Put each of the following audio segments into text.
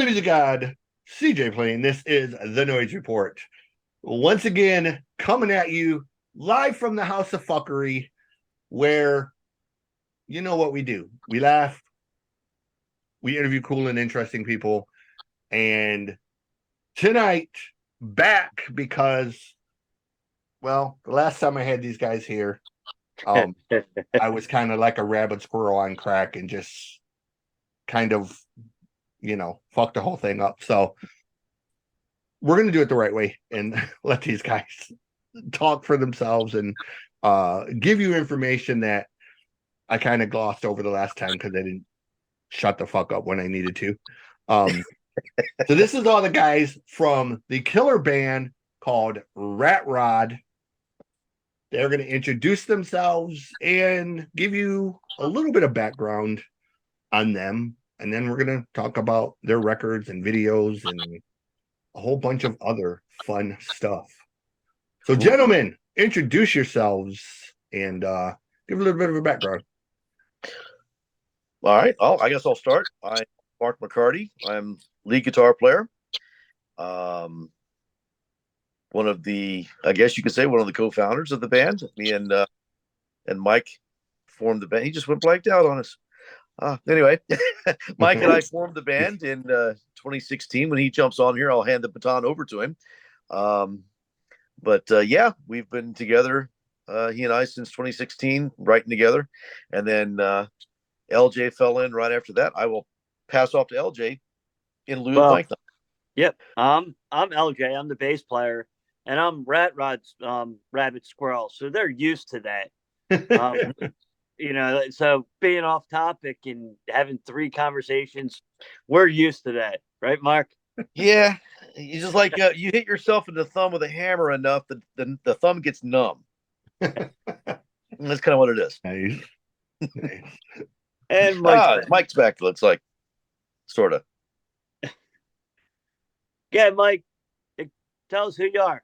Only music god, CJ playing. This is the Noize Report. Once again, coming at you live from the House of Fuckery, where you know what we do. We laugh, we interview cool and interesting people. And tonight, back because, well, the last time I had these guys here, I was kind of like a rabbit squirrel on crack and just kind of, fuck the whole thing up. So we're going to do it the right way and let these guys talk for themselves and give you information that I kind of glossed over the last time because I didn't shut the fuck up when I needed to. So this is all the guys from the killer band called Ratrod. They're going to introduce themselves and give you a little bit of background on them. And then we're going to talk about their records and videos and a whole bunch of other fun stuff. So, gentlemen, introduce yourselves and give a little bit of a background. All right. I guess I'll start. I'm Mark McCarty. I'm lead guitar player. One of the, I guess you could say, one of the co-founders of the band. Me and Mike formed the band. He just went blanked out on us. Anyway, Mike and I formed the band in 2016. When he jumps on here, I'll hand the baton over to him. But yeah, we've been together, he and I, since 2016, writing together. And then LJ fell in right after that. I will pass off to LJ in lieu of Mike. Yep. I'm LJ. I'm the bass player. And I'm Ratrod's rabbit squirrel. So they're used to that. So being off topic and having three conversations, we're used to that. Right, Mark? Yeah. You just like you hit yourself in the thumb with a hammer enough that the thumb gets numb. That's kind of what it is. Nice. And Mike's back, looks like. Sort of. Yeah, Mike, tell us who you are.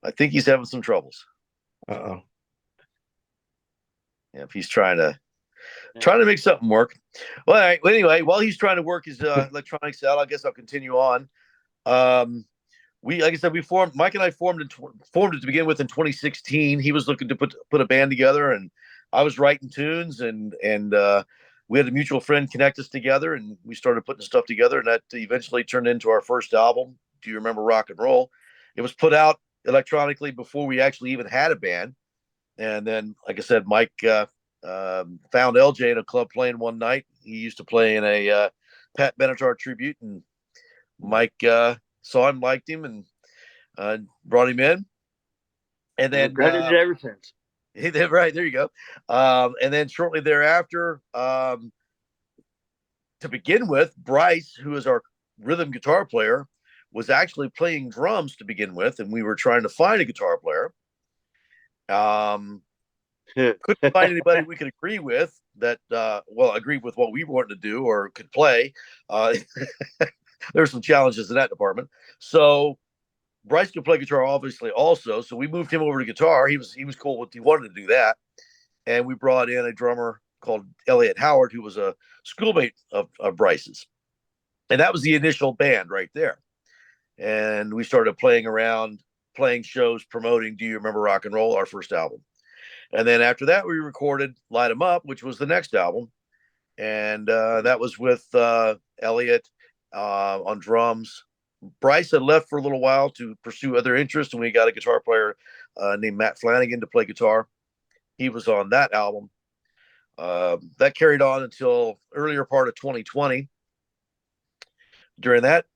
I think he's having some troubles. Uh-oh. Yeah, if he's trying to make something work. Well, all right. Well, anyway, while he's trying to work his electronics out, I guess I'll continue on. Like I said, Mike and I formed it to begin with in 2016. He was looking to put a band together, and I was writing tunes, and we had a mutual friend connect us together, and we started putting stuff together, and that eventually turned into our first album. Do you remember Rock and Roll? It was put out electronically before we actually even had a band. And then, like I said, Mike found LJ in a club playing one night. He used to play in a Pat Benatar tribute, and Mike saw him, liked him, and brought him in. And then ever since. Right, there you go. And then shortly thereafter, to begin with, Bryce, who is our rhythm guitar player, was actually playing drums to begin with, and we were trying to find a guitar player. Couldn't find anybody we could agree with that agreed with what we wanted to do or could play. There's some challenges in that department. So Bryce could play guitar, obviously, also. So we moved him over to guitar. He was cool with. He wanted to do that, and we brought in a drummer called Elliot Howard, who was a schoolmate of Bryce's, and that was the initial band right there. And we started playing around, playing shows, promoting Do You Remember Rock and Roll, our first album. And then after that, we recorded Light 'Em Up, which was the next album. And that was with Elliot on drums. Bryce had left for a little while to pursue other interests, and we got a guitar player named Matt Flanagan to play guitar. He was on that album. That carried on until earlier part of 2020. During that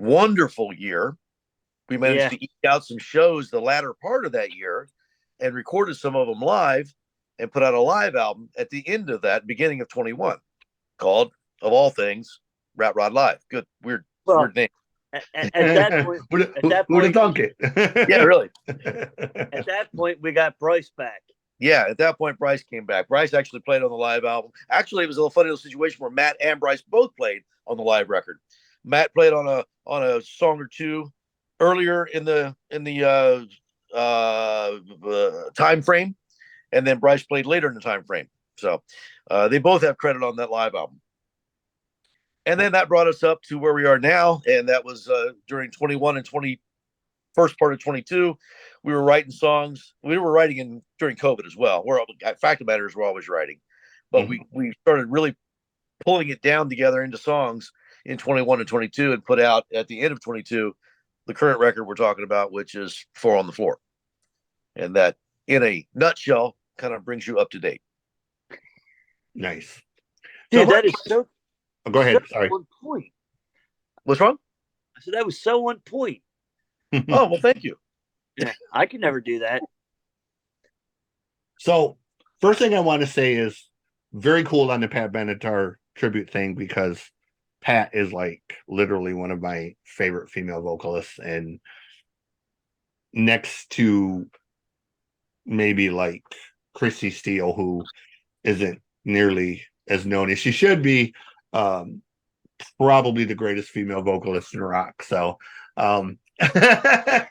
wonderful year, we managed to eke out some shows the latter part of that year and recorded some of them live and put out a live album at the end of that, beginning of 21, called, of all things, Ratrod Live. Good, weird name. At that point, Yeah, really. At that point, we got Bryce back. Yeah, at that point, Bryce came back. Bryce actually played on the live album. Actually, it was a little funny little situation where Matt and Bryce both played on the live record. Matt played on a song or two earlier in the time frame, and then Bryce played later in the time frame. So they both have credit on that live album. And then that brought us up to where we are now, and that was during 21 and 20, first part of 22. We were writing songs. We were writing during COVID as well. Fact of the matter is we're always writing, but we started really pulling it down together into songs in 21 and 22, and put out at the end of 22 the current record we're talking about, which is Four on the Floor. And that, in a nutshell, kind of brings you up to date. Nice. Dude, So that is so. Oh, go ahead. So Sorry. on point. What's wrong? I said that was so on point. Oh, well, thank you. Yeah, I could never do that. So, first thing I want to say is very cool on the Pat Benatar tribute thing, because Pat is like literally one of my favorite female vocalists, and next to maybe like Chrissy Steele, who isn't nearly as known as she should be, probably the greatest female vocalist in rock. So Pat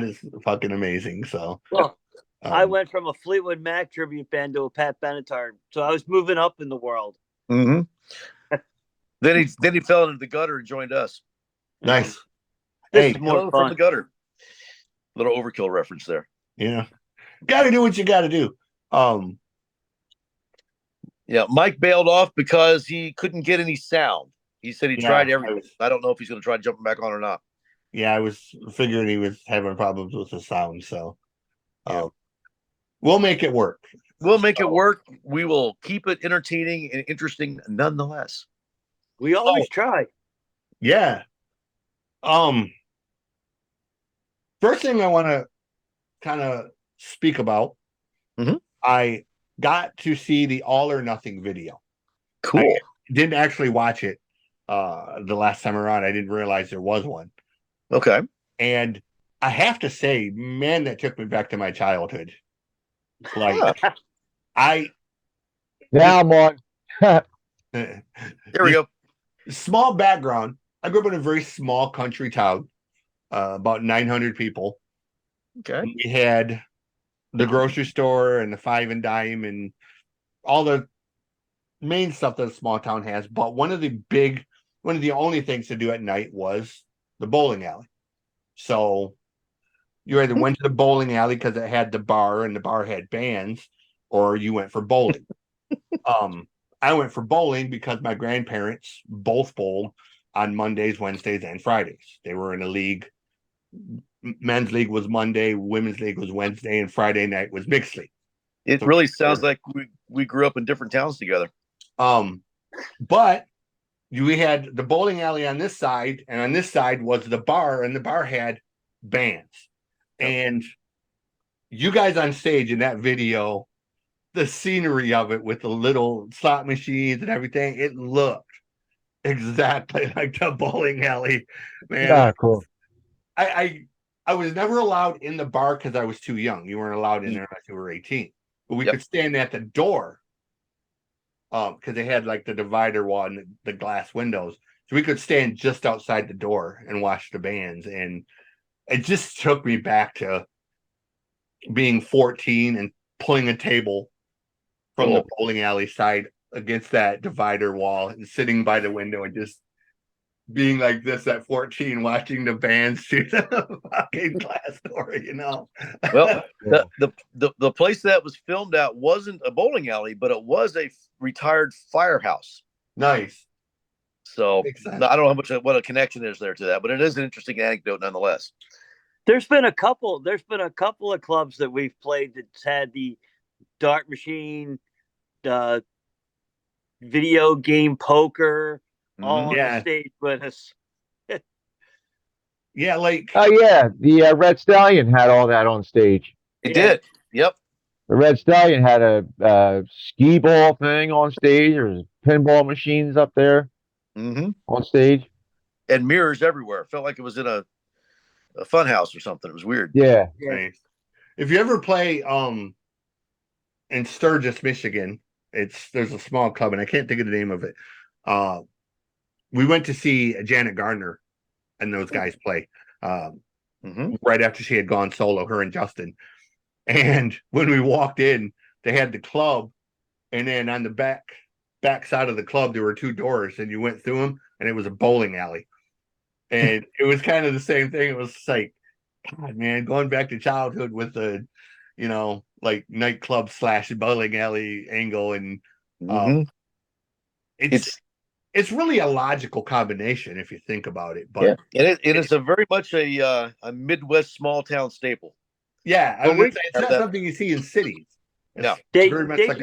is fucking amazing. So well, I went from a Fleetwood Mac tribute band to a Pat Benatar, so I was moving up in the world. Mm-hmm. then he fell into the gutter and joined us. Nice. This is more fun. From the gutter. Little overkill reference there. Yeah, got to do what you got to do. Yeah, Mike bailed off because he couldn't get any sound. He said he tried everything. I don't know if he's going to try jumping back on or not. Yeah, I was figuring he was having problems with the sound, so we'll make it work. We'll make it work. We will keep it entertaining and interesting nonetheless. We always try. Yeah. First thing I want to kind of speak about, I got to see the All or Nothing video. Cool. I didn't actually watch it the last time around. I didn't realize there was one. Okay. And I have to say, man, that took me back to my childhood. Like, Now I'm on. There we go. Small background. I grew up in a very small country town, about 900 people. Okay. We had the grocery store and the five and dime and all the main stuff that a small town has. But one of the only things to do at night was the bowling alley. So you either went to the bowling alley because it had the bar and the bar had bands, or you went for bowling. I went for bowling because my grandparents both bowled on Mondays, Wednesdays, and Fridays. They were in a league. Men's league was Monday, women's league was Wednesday, and Friday night was mixed league. It really sounds like we grew up in different towns together. But we had the bowling alley on this side, and on this side was the bar, and the bar had bands. And you guys on stage in that video, the scenery of it with the little slot machines and everything, it looked exactly like the bowling alley, man. Yeah, cool. I was never allowed in the bar because I was too young. You weren't allowed in there unless you were 18. But we could stand at the door because they had like the divider wall and the glass windows. So we could stand just outside the door and watch the bands. And it just took me back to being 14 and pulling a table from the bowling alley side against that divider wall and sitting by the window and just being like this at 14, watching the bands through the fucking glass door, you know. Well, the place that was filmed at wasn't a bowling alley, but it was a retired firehouse. Nice. So I don't know what a connection is there to that, but it is an interesting anecdote nonetheless. There's been a couple of clubs that we've played that's had the dart machine, video game poker, all on the stage with us. Yeah, like the Red Stallion had all that on stage. It did. Yep. The Red Stallion had a skee ball thing on stage. There was pinball machines up there on stage, and mirrors everywhere. It felt like it was in a fun house or something. It was weird. Yeah. Nice. If you ever play in Sturgis, Michigan, there's a small club and I can't think of the name of it. We went to see Janet Gardner and those guys play right after she had gone solo, her and Justin. And when we walked in, they had the club, and then on the back back side of the club, there were 2 doors, and you went through them, and it was a bowling alley. And it was kind of the same thing. It was like, God, man, going back to childhood with the, like nightclub / bowling alley angle, and Mm-hmm. it's really a logical combination if you think about it. But yeah, it is a very much a Midwest small town staple. yeah, I Well, would say it's not something you see in cities. It's No. very much they like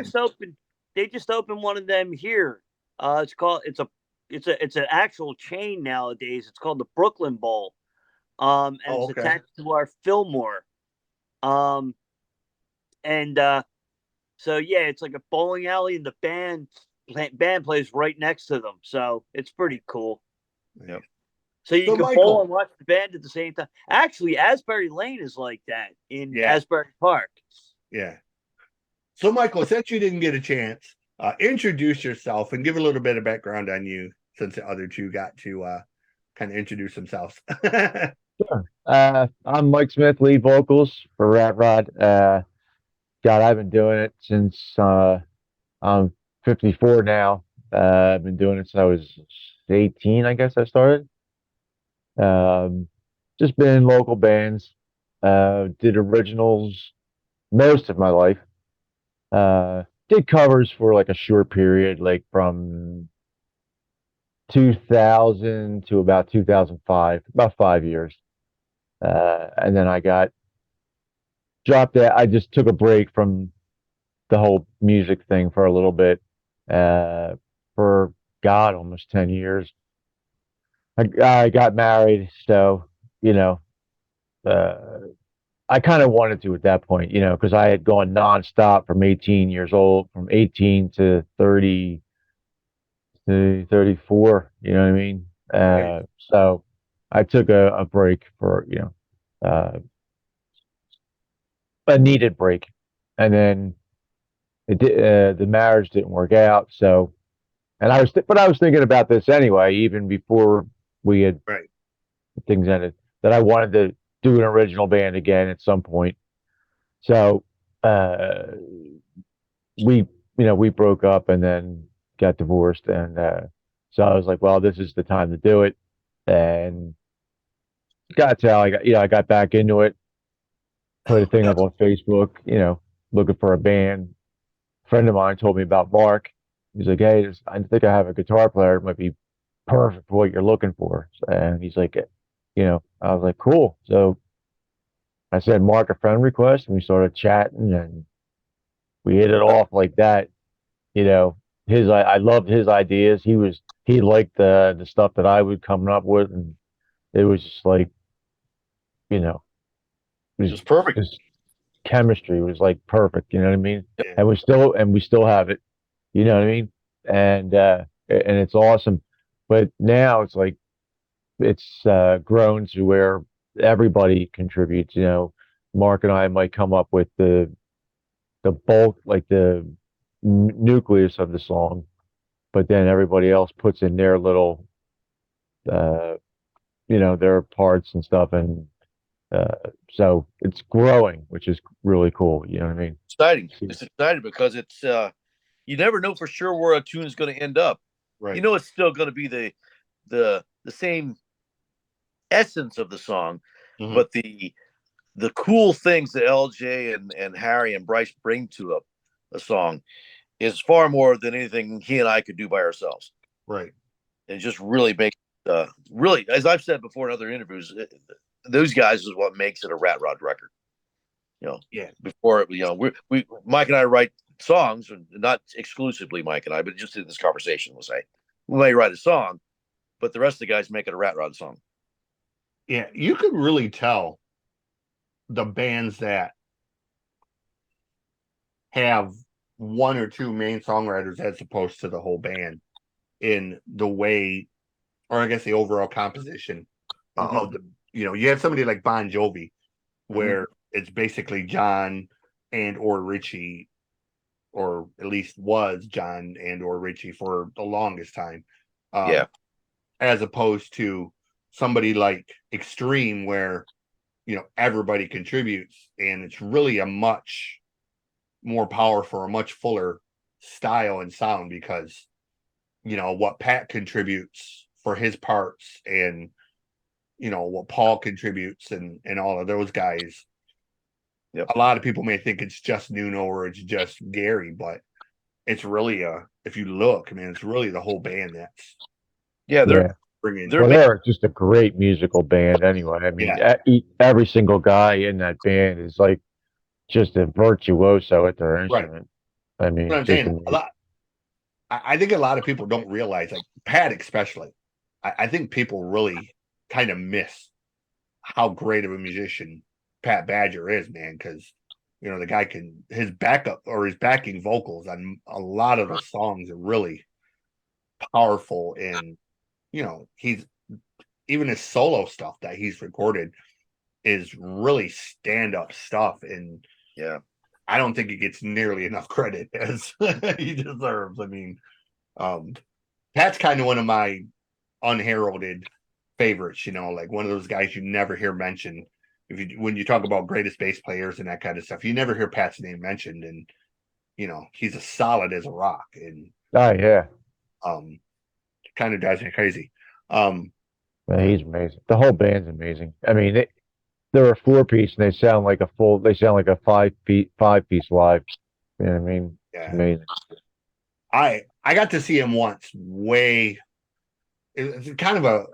just opened one of them here. It's an actual chain nowadays. It's called the Brooklyn Bowl. And it's okay. attached to our Fillmore. And so yeah, it's like a bowling alley, and the band plays right next to them. So it's pretty cool. Yep. So you So, can Michael- bowl and watch the band at the same time. Actually, Asbury Lane is like that in Asbury Park. Yeah. So, Michael, since you didn't get a chance, introduce yourself and give a little bit of background on you, since the other 2 got to kind of introduce themselves. Sure. I'm Mike Smith, lead vocals for Ratrod. God, I've been doing it since I'm 54 now. I've been doing it since I was 18, I guess I started. Just been in local bands. Did originals most of my life. Did covers for like a short period, like from 2000 to about 2005, about 5 years. And then I got dropped out. I just took a break from the whole music thing for a little bit, for God, almost 10 years. I got married, so, uh, I kind of wanted to at that point, because I had gone nonstop from 18 years old, from 18 to 30 to 34, you know what I mean? So I took a break for, a needed break. And then the marriage didn't work out. So, and but I was thinking about this anyway, even before we had things ended, that I wanted to do an original band again at some point. So, we broke up and then got divorced. And, so I was like, well, this is the time to do it. And got to, I got back into it, put a thing up on Facebook, looking for a band. A friend of mine told me about Mark. He's like, hey, I think I have a guitar player. It might be perfect for what you're looking for. And he's like, I was like, cool. So I said, Mark, a friend request, and we started chatting, and we hit it off like that. I loved his ideas. He liked the stuff that I was coming up with, and it was just like, it was Just perfect. Just chemistry was like perfect. You know what I mean? Yeah. And we still have it. You know what I mean? And it's awesome. But now it's like it's grown to where everybody contributes. Mark and I might come up with the bulk, like the nucleus of the song, but then everybody else puts in their little, their parts and stuff, and so it's growing, which is really cool. You know what I mean? Exciting. It's exciting because it's you never know for sure where a tune is going to end up. Right. It's still going to be the same essence of the song, but the cool things that LJ and Harry and Bryce bring to a song is far more than anything he and I could do by ourselves. Right. And just really make really, as I've said before in other interviews, those guys is what makes it a Ratrod record. Yeah. Before we Mike and I write songs, not exclusively Mike and I, but just in this conversation, we'll say we may write a song, but the rest of the guys make it a Ratrod song. Yeah, you could really tell the bands that have 1 or 2 main songwriters as opposed to the whole band in the way, or I guess the overall composition of the, you have somebody like Bon Jovi, where it's basically John and or Richie, or at least was John and or Richie for the longest time. As opposed to somebody like Extreme, where everybody contributes, and it's really a much more powerful, a much fuller style and sound, because what Pat contributes for his parts, and what Paul contributes, and all of those guys. Yep. A lot of people may think it's just Nuno or it's just Gary, but it's really if you look, I mean, it's really the whole band that's bringing. Well, they're just a great musical band anyway. I mean, every single guy in that band is like just a virtuoso at their instrument. I mean, what I'm saying, I think a lot of people don't realize, like Pat especially. I think people really kind of miss how great of a musician Pat Badger is, man, because the guy his backup or his backing vocals on a lot of the songs are really powerful, and he's even his solo stuff that he's recorded is really stand-up stuff, and I don't think he gets nearly enough credit as he deserves. I mean, Pat's kind of one of my unheralded favorites, like one of those guys you never hear mentioned. When you talk about greatest bass players and that kind of stuff, you never hear Pat's name mentioned, and he's as solid as a rock, and kind of drives me crazy. Man, he's amazing. The whole band's amazing. I mean, they're a 4-piece, and they sound like a 5-piece live. You know what I mean? Yeah. It's amazing. I got to see him once. It's kind of a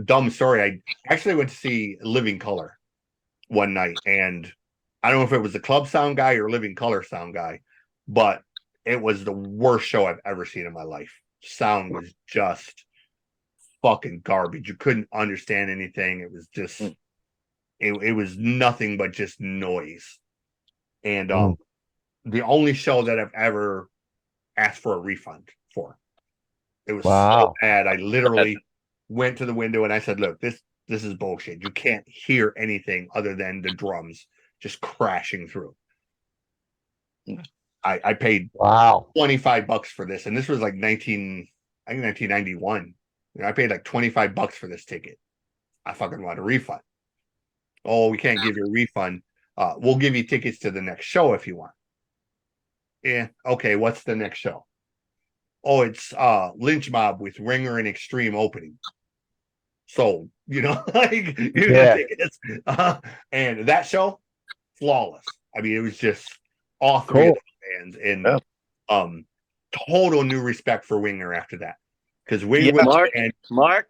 dumb story. I actually went to see Living Color one night, and I don't know if it was the club sound guy or Living Color sound guy, but it was the worst show I've ever seen in my life. Sound was just fucking garbage. You couldn't understand anything. It was just it was nothing but just noise. And the only show that I've ever asked for a refund for. It was so bad. I literally went to the window and I said, look, this is bullshit. You can't hear anything other than the drums just crashing through. I paid $25 for this, and this was like 1991. I paid like $25 for this ticket. I fucking want a refund. Oh, we can't give you a refund. We'll give you tickets to the next show if you want. Yeah, okay. What's the next show? Oh, it's Lynch Mob with Ringer and Extreme opening. Sold, like tickets. And that show, flawless. I mean, it was just all three of the bands, and total new respect for Winger after that. Because Mark,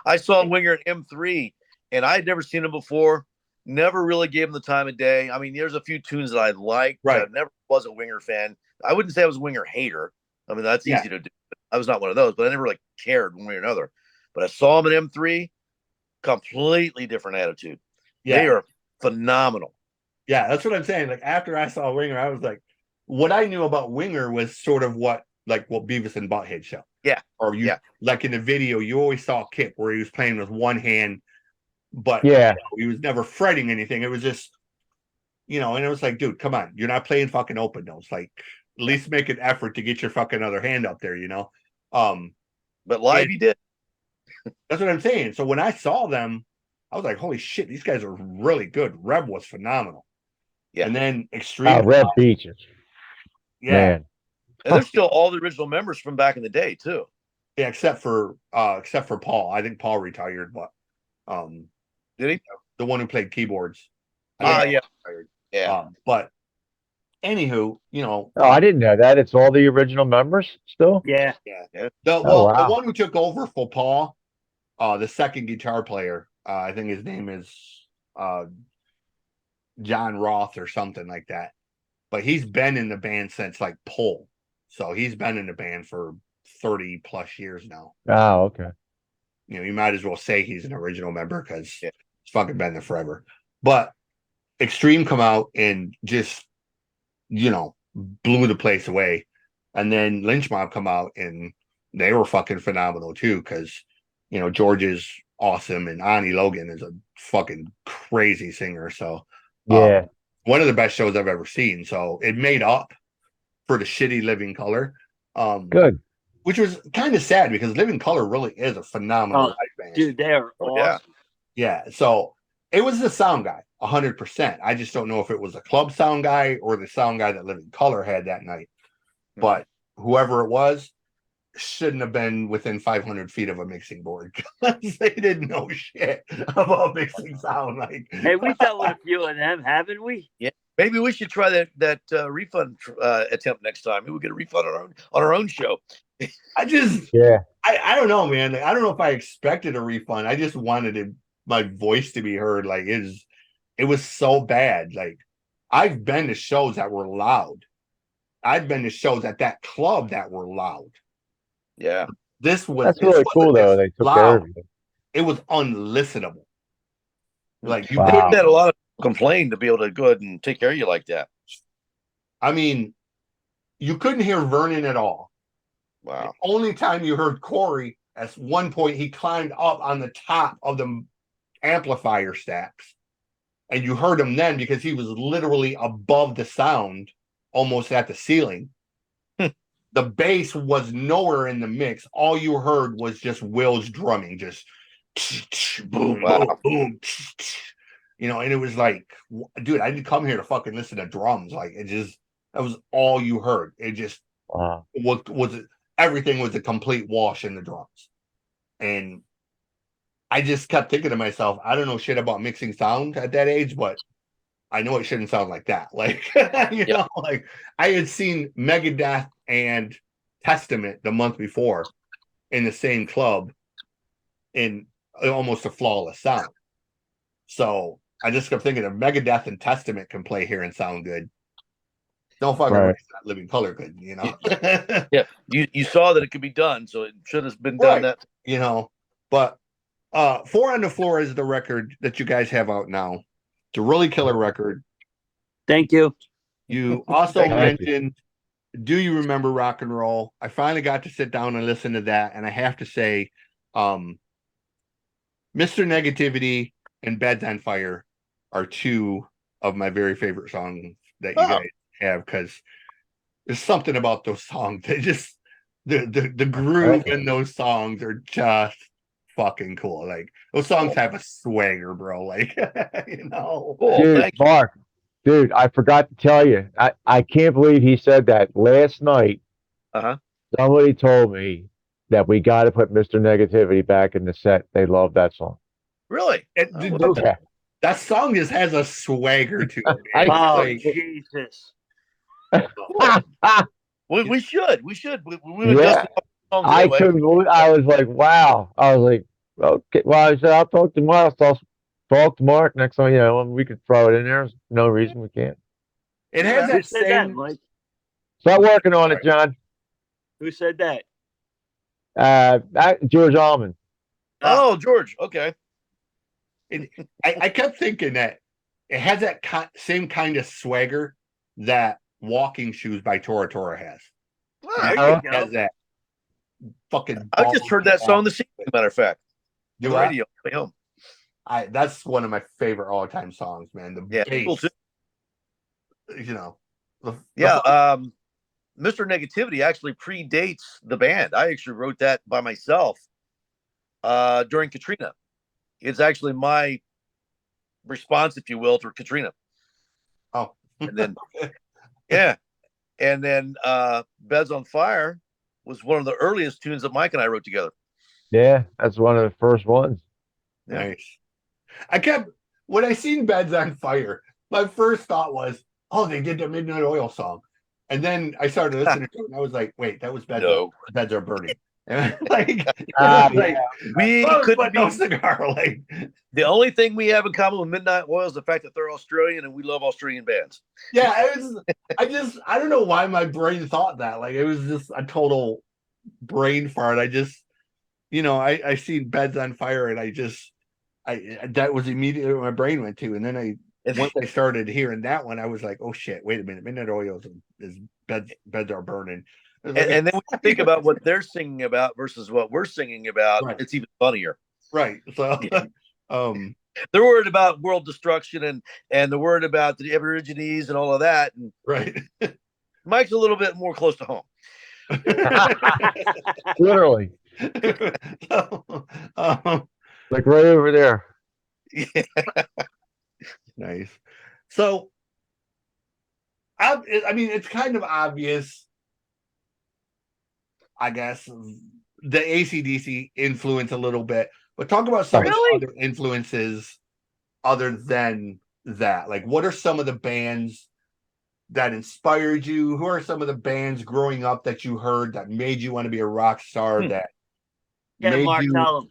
I saw Winger in M3, and I'd never seen him before. Never really gave him the time of day. I mean, there's a few tunes that I liked. Right. I never was a Winger fan. I wouldn't say I was a Winger hater. I mean, that's easy to do. I was not one of those, but I never cared one way or another. But I saw him in M3, completely different attitude. Yeah. They are phenomenal. Yeah, that's what I'm saying. Like, after I saw Winger, I was like, what I knew about Winger was sort of what Beavis and Butthead show. Yeah. Or like in the video, you always saw Kip where he was playing with one hand, but he was never fretting anything. It was just, and it was like, dude, come on, you're not playing fucking open notes. Like, at least make an effort to get your fucking other hand up there, But live he did. That's what I'm saying. So when I saw them, I was like, holy shit, these guys are really good. Reb was phenomenal. Yeah. And then Extreme. Reb Beaches. Yeah. Man. And they're still all the original members from back in the day, too. Yeah, except for Paul. I think Paul retired, but did he? The one who played keyboards. Yeah. But anywho, I didn't know that. It's all the original members still? Yeah. The one who took over for Paul, the second guitar player, I think his name is John Roth or something like that. But he's been in the band since Pull. So he's been in the band for 30 plus years now. Oh, okay. You might as well say he's an original member because he's fucking been there forever. But Extreme come out and just, blew the place away. And then Lynch Mob come out and they were fucking phenomenal too because, George is awesome and Ani Logan is a fucking crazy singer. So one of the best shows I've ever seen. So it made up for the shitty Living Color. Good. Which was kind of sad because Living Color really is a phenomenal live band. Dude, they are awesome. Yeah. So it was the sound guy, 100%. I just don't know if it was a club sound guy or the sound guy that Living Color had that night. But whoever it was, shouldn't have been within 500 feet of a mixing board because they didn't know shit about mixing sound. Like, Hey, we dealt with a few of them, haven't we? Yeah, maybe we should try that refund attempt next time. Maybe we get a refund on our own show. I just, Yeah. I don't know, man. I don't know if I expected a refund. I just wanted my voice to be heard. Like, it was so bad. Like, I've been to shows that were loud. I've been to shows at that club that were loud. Yeah, That's That's really cool, though. They took care of you. It was unlistenable. Like, you Wow. couldn't. Had a lot of people complain to be able to go ahead and take care of you like that. I mean, you couldn't hear Vernon at all. Wow. The only time you heard Corey, at one point, he climbed up on the top of the amplifier stacks. And you heard him then because he was literally above the sound, almost at the ceiling. The bass was nowhere in the mix. All you heard was just Will's drumming, just boom, boom, boom. You know, and it was like, dude, I didn't come here to fucking listen to drums. Like, that was all you heard. It just was everything was a complete wash in the drums. And I just kept thinking to myself, I don't know shit about mixing sound at that age, but I know it shouldn't sound like that. Like, you know, like I had seen Megadeth and Testament the month before in the same club in almost a flawless sound. So I just kept thinking if Megadeth and Testament can play here and sound good, don't fucking raise that Living Color could, you know? Yeah, you saw that it could be done, so it should have been done that. You know, but Four on the Floor is the record that you guys have out now. It's a really killer record. Thank you. You also mentioned Do You Remember Rock and Roll? I finally got to sit down and listen to that, and I have to say, Mr. Negativity and Beds on Fire are two of my very favorite songs that you guys have, because there's something about those songs. They just the groove in those songs are just fucking cool. Like, those songs have a swagger, bro. Like, you know. Dude, Mark, dude, I forgot to tell you. I can't believe he said that last night. Somebody told me that we got to put Mr. Negativity back in the set. They love that song. Really? That song just has a swagger to it. Oh, Jesus. We should. Yeah. I couldn't believe. I was like, wow. I was like, okay. Well, I said, I'll talk to Mark. I'll talk to Mark next time. You know, we could throw it in there. There's no reason we can't. It has that same. Mike? Start working on it, John. Who said that? George Allman. Oh, George. Okay. I kept thinking that it has that same kind of swagger that Walking Shoes by Tora Tora has. It has that fucking. I just heard that song this evening, matter of fact. The radio. That's one of my favorite all-time songs, man. The bass, too. You know. Mr. Negativity actually predates the band. I actually wrote that by myself during Katrina. It's actually my response, if you will, to Katrina. Oh. And then and then Beds on Fire was one of the earliest tunes that Mike and I wrote together. Yeah, that's one of the first ones. Nice. When I seen Beds on Fire, my first thought was, oh, they did the Midnight Oil song. And then I started listening to it, and I was like, wait, that was Beds Are Burning. And we couldn't be no cigar. Like, the only thing we have in common with Midnight Oil is the fact that they're Australian and we love Australian bands. Yeah, I don't know why my brain thought that. Like, it was just a total brain fart. I seen Beds on Fire, and that was immediately what my brain went to. And then once I started hearing that one, I was like, oh shit, wait a minute, Midnight Oil is Beds Are Burning. And then when you think about what they're singing about versus what we're singing about, It's even funnier. Right. So they're worried about world destruction and the word about the Aborigines and all of that. And right. Mike's a little bit more close to home. Literally. Like right over there. Yeah. Nice. So I mean, it's kind of obvious I guess, the AC/DC influence a little bit, but talk about some of the Really? other influences other than that. Like, what are some of the bands that inspired you? Who are some of the bands growing up that you heard that made you want to be a rock star, that Yeah, made Mark, you, tell him.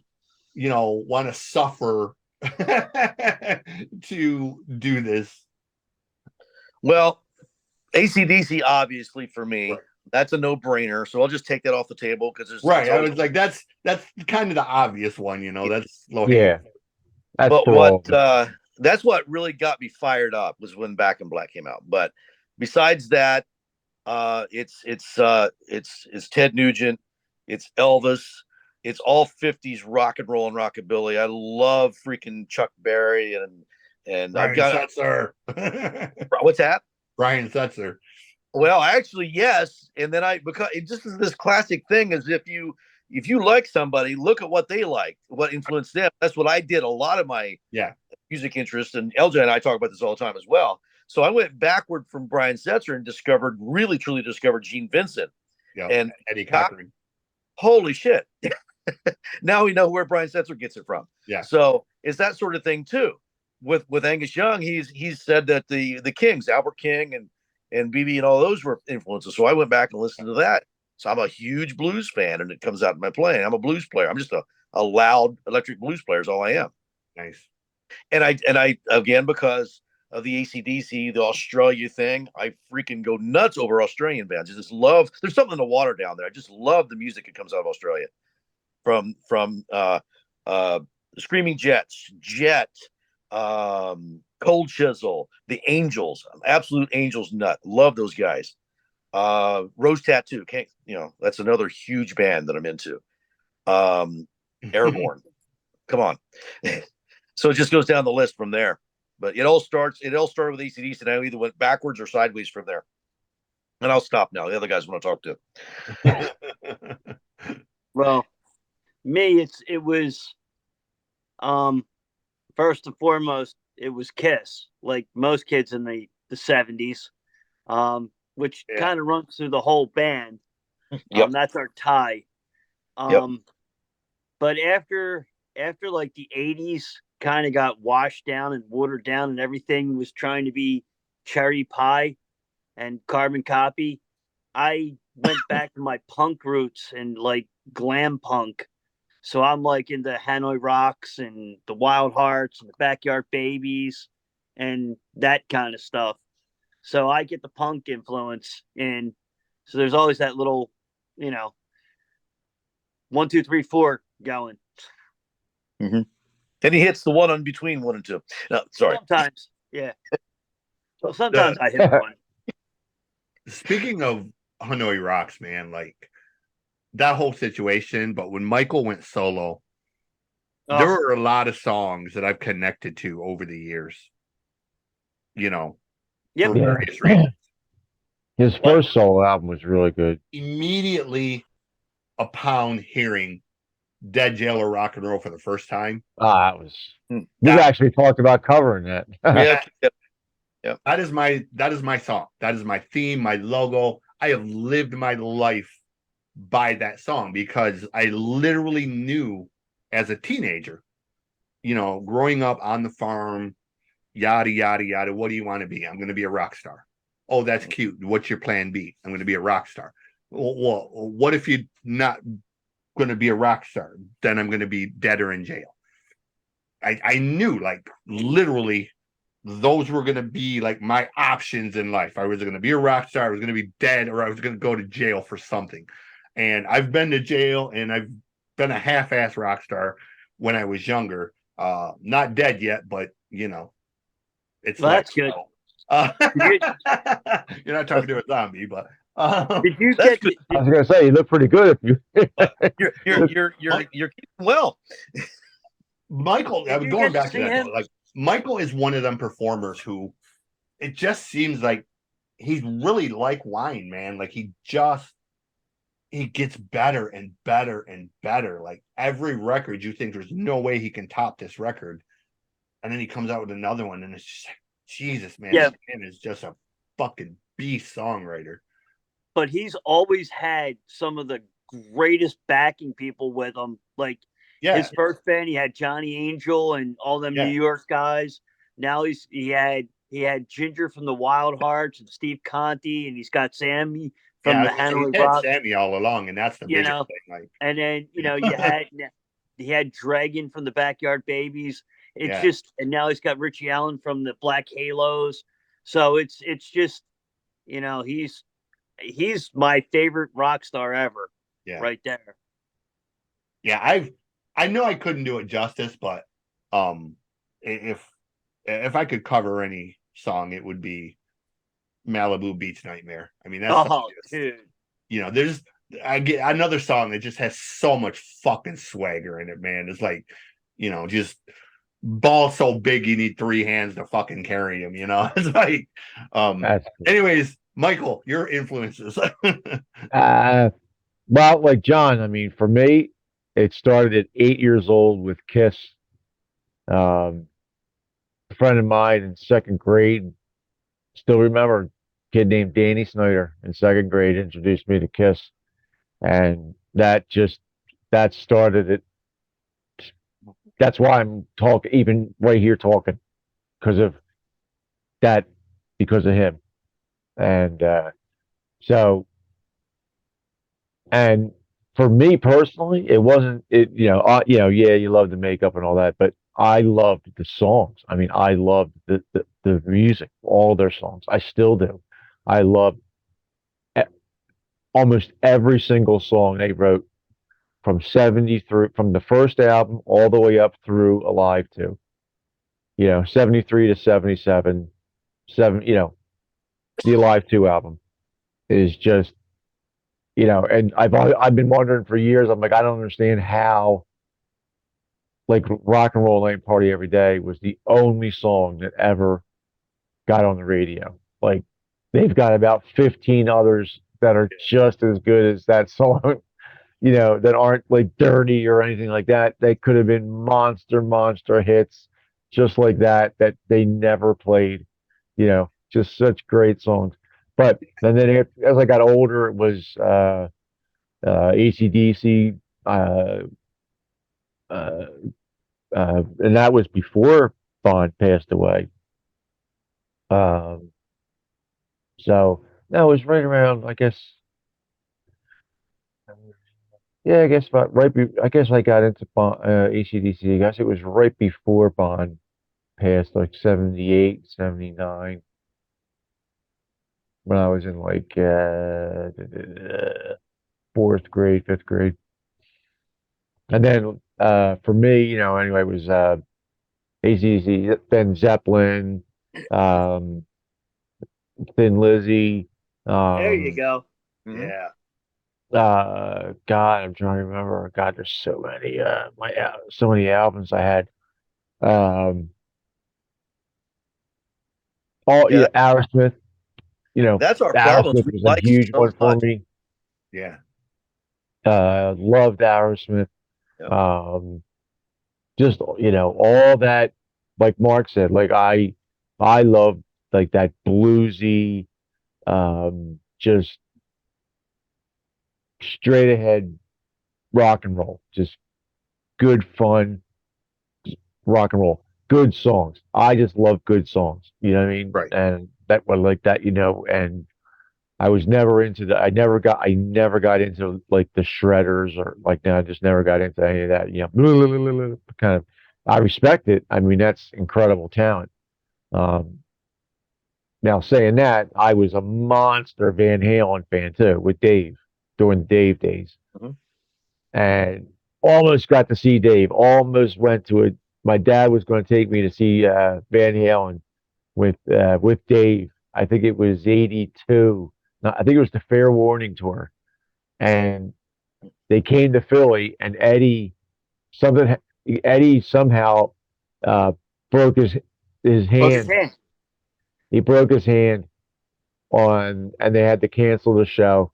want to suffer to do this? Well, ACDC, obviously, for me, Right. that's a no-brainer. So I'll just take that off the table because Right. it's I always. was like, that's kind of the obvious one, that's low hanging. Yeah, that's But for all of us. that's what really got me fired up was when Back in Black came out. But besides that, it's Ted Nugent, it's Elvis, it's all 50s rock and roll and rockabilly. I love freaking Chuck Berry and I've Brian got Setzer. what's that? Brian Setzer. Well, actually, yes. And then because it just is this classic thing is if you like somebody, look at what they like, what influenced them. That's what I did. A lot of my Yeah. music interest, and LJ and I talk about this all the time as well. So I went backward from Brian Setzer and really truly discovered Gene Vincent. Yeah. And Eddie Cochran. Holy shit. Now we know where Brian Setzer gets it from. Yeah. So it's that sort of thing too. With Angus Young, he's said that the Kings, Albert King and BB and all those were influences. So I went back and listened to that. So I'm a huge blues fan, and it comes out in my playing. I'm a blues player. I'm just a loud electric blues player is all I am. Nice. And I again, because of the ACDC, the Australia thing, I freaking go nuts over Australian bands. I just love, there's something in the water down there. I just love the music that comes out of Australia. From Screaming Jets, Jet, Cold Chisel, the Angels, absolute Angels nut. Love those guys. Rose Tattoo, that's another huge band that I'm into. Airborne, come on. So it just goes down the list from there. But it all started with ACDC, and I either went backwards or sideways from there. And I'll stop now. The other guys want to talk to. Well, me, it was first and foremost, it was Kiss, like most kids in the 70s, which kind of runs through the whole band. Yep. That's our tie. Yep. But after like the 80s kind of got washed down and watered down and everything was trying to be cherry pie and carbon copy, I went back to my punk roots and like glam punk. So I'm like into Hanoi Rocks and the Wild Hearts and the Backyard Babies and that kind of stuff. So I get the punk influence, and so there's always that little, 1, 2, 3, 4 going. Mm-hmm. And he hits the one on between 1 and 2. No, sorry. Sometimes, yeah. Well, sometimes I hit one. Speaking of Hanoi Rocks, man, like that whole situation, but when Michael went solo, there were a lot of songs that I've connected to over the years. For various reasons. His first solo album was really good. Immediately upon hearing Dead Jail or Rock and Roll for the first time. That was we actually talked about covering that. Yeah. That is my song. That is my theme, my logo. I have lived my life by that song because I literally knew as a teenager, growing up on the farm, yada, yada, yada. What do you want to be? I'm going to be a rock star. Oh, that's cute. What's your plan B? I'm going to be a rock star. Well, what if you're not going to be a rock star? Then I'm going to be dead or in jail. I knew, like, literally those were going to be like my options in life. I was going to be a rock star, I was going to be dead, or I was going to go to jail for something. And I've been to jail, and I've been a half-ass rock star when I was younger. Not dead yet, but it's that's good. You're not talking to a zombie, but did you that's get? good. I was gonna say you look pretty good if you. You're keeping well. Michael, I was going back to that. Like, Michael is one of them performers who it just seems like he's really like wine, man. Like he gets better and better and better. Like every record, you think there's no way he can top this record, and then he comes out with another one, and it's just like, Jesus, man. Yeah. This man is just a fucking beast songwriter. But he's always had some of the greatest backing people with him. Like Yeah, his first band, he had Johnny Angel and all them yeah. New York guys. Now he had Ginger from the Wild Hearts and Steve Conti, and he's got Sammy Yeah, from I the was gonna say, Hanley he's had Rock. Sammy all along, and that's the You biggest know, thing. Like, and then you had he had Dragon from the Backyard Babies. It's yeah, just, and now he's got Richie Allen from the Black Halos. So it's just, he's my favorite rock star ever, yeah, right there. yeah. I know I couldn't do it justice, but um, if I could cover any song, it would be Malibu Beach Nightmare. I mean, that's Oh, just, dude. there's I get another song that just has so much fucking swagger in it, man. It's like, just ball so big you need three hands to fucking carry him, It's like That's cool. anyways, Michael, your influences. Well, like John, I mean, for me, it started at 8 years old with Kiss. Um, a friend of mine in second grade, still remember, a kid named Danny Snyder in second grade introduced me to Kiss, and that started it. That's why I'm talking, even right here talking, because of that, because of him, and so. And for me personally, it wasn't it. Yeah, you love the makeup and all that, but I loved the songs. I mean, I loved the music, all their songs. I still do. I love e- almost every single song they wrote from 70 through from the first album all the way up through Alive to 73 to 77, the Alive 2 album is just and I've been wondering for years. I'm like, I don't understand how like Rock and Roll Night Party Every Day was the only song that ever got on the radio. Like they've got about 15 others that are just as good as that song, that aren't like dirty or anything like that. They could have been monster hits just like that they never played, just such great songs. But then as I got older, it was AC/DC, uh, uh, and that was before Bond passed away. Um, so that was right around, I guess. Yeah, I guess about right. I guess I got into AC/DC. I guess it was right before Bond passed, like 78, 79, when I was in like fourth grade, fifth grade. And then for me, anyway, it was AC/DC, then Zeppelin, um, Thin Lizzy, There you um, go. Mhm. Yeah. God, I'm trying to remember. God, there's so many so many albums I had. Um, all Yeah, Aerosmith, that's our problems. Aerosmith We was a like huge so one for much. me. Yeah. Loved Aerosmith. Yep. Just all that, like Mark said, like I love like that bluesy, just straight ahead rock and roll, just good fun rock and roll, good songs. I just love good songs. You know what I mean? Right. And that one like that, and I was never into I never got into like the shredders or like no, I just never got into any of that. Kind of. I respect it. I mean, that's incredible talent. Um, Now saying that, I was a monster Van Halen fan too with Dave during the Dave days, Mhm. and almost got to see Dave. Almost went to it. My dad was going to take me to see Van Halen with Dave. I think it was '82. No, I think it was the Fair Warning tour, and they came to Philly, and something Eddie somehow uh, broke his Broke his hand. hand. He broke his hand and they had to cancel the show,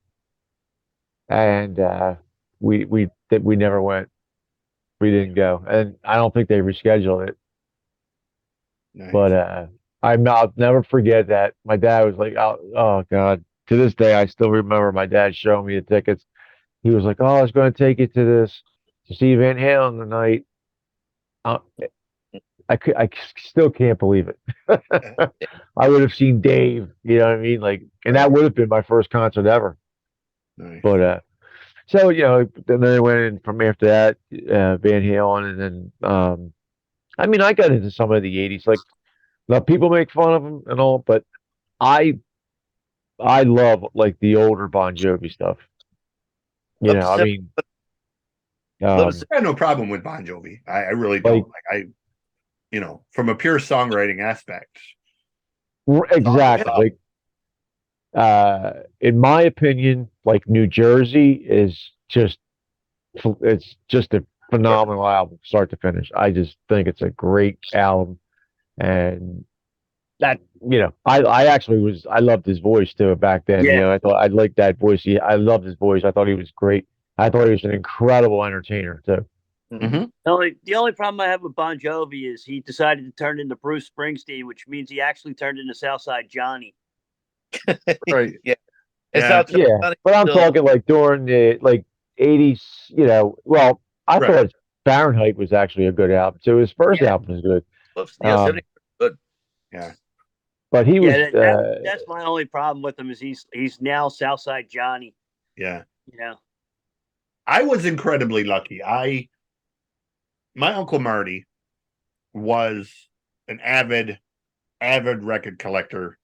and we never went. We didn't go, and I don't think they rescheduled it. Nice. But I'll never forget that. My dad was like, oh God. To this day, I still remember my dad showing me the tickets. he was like, "Oh, I was going to take you to see Van Halen tonight." Uh, I still can't believe it. I would have seen Dave, you know what I mean? Like, and that would have been my first concert ever. Nice. But so then I went in from after that, Van Halen, and then I mean, I got into some of the '80s. Like, now people make fun of them and all, but I I love like the older Bon Jovi stuff. You Let me know, I say, mean, let me say, I have no problem with Bon Jovi. I really like don't. Like from a pure songwriting aspect. exactly. Like, in my opinion, like New Jersey is it's just a phenomenal album, start to finish. I just think it's a great album, and that I actually I loved his voice too back then. Yeah. I thought I liked that voice. I loved his voice. I thought he was great. I thought he was an incredible entertainer too. Mm-hmm. The only problem I have with Bon Jovi is he decided to turn into Bruce Springsteen, which means he actually turned into Southside Johnny. Right. yeah, it's Yeah. not Yeah, but I'm still. talking like during the like '80s. Well, I Right. thought Fahrenheit was actually a good album too. His first Yeah, album was good. yeah, 70, Um, good. Yeah. but he Yeah, was that's my only problem with him is he's now Southside Johnny. Yeah. You know. I was incredibly lucky. My Uncle Marty was an avid record collector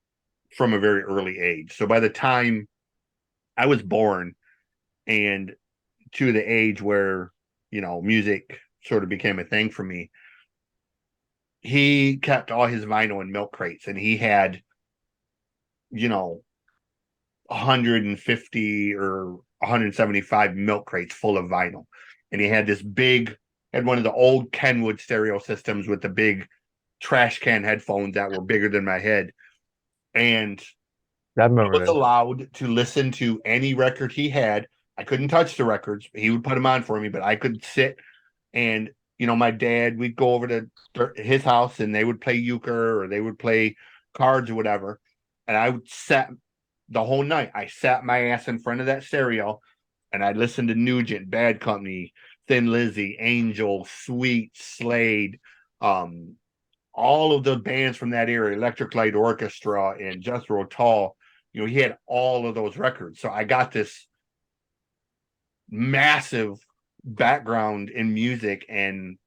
from a very early age. So by the time I was born and to the age where, music sort of became a thing for me, he kept all his vinyl in milk crates, and he had, 150 or 175 milk crates full of vinyl. And he had had one of the old Kenwood stereo systems with the big trash can headphones that were bigger than my head. And I I remember was that. allowed to listen to any record he had. I couldn't touch the records. He would put them on for me, but I could sit and, my dad, we'd go over to his house and they would play euchre or they would play cards or whatever. And I would sit the whole night. I sat my ass in front of that stereo and I listened to Nugent, Bad Company, Thin Lizzy, Angel, Sweet, Slade, um, all of the bands from that era, Electric Light Orchestra and Jethro Tull. He had all of those records. So I got this massive background in music, and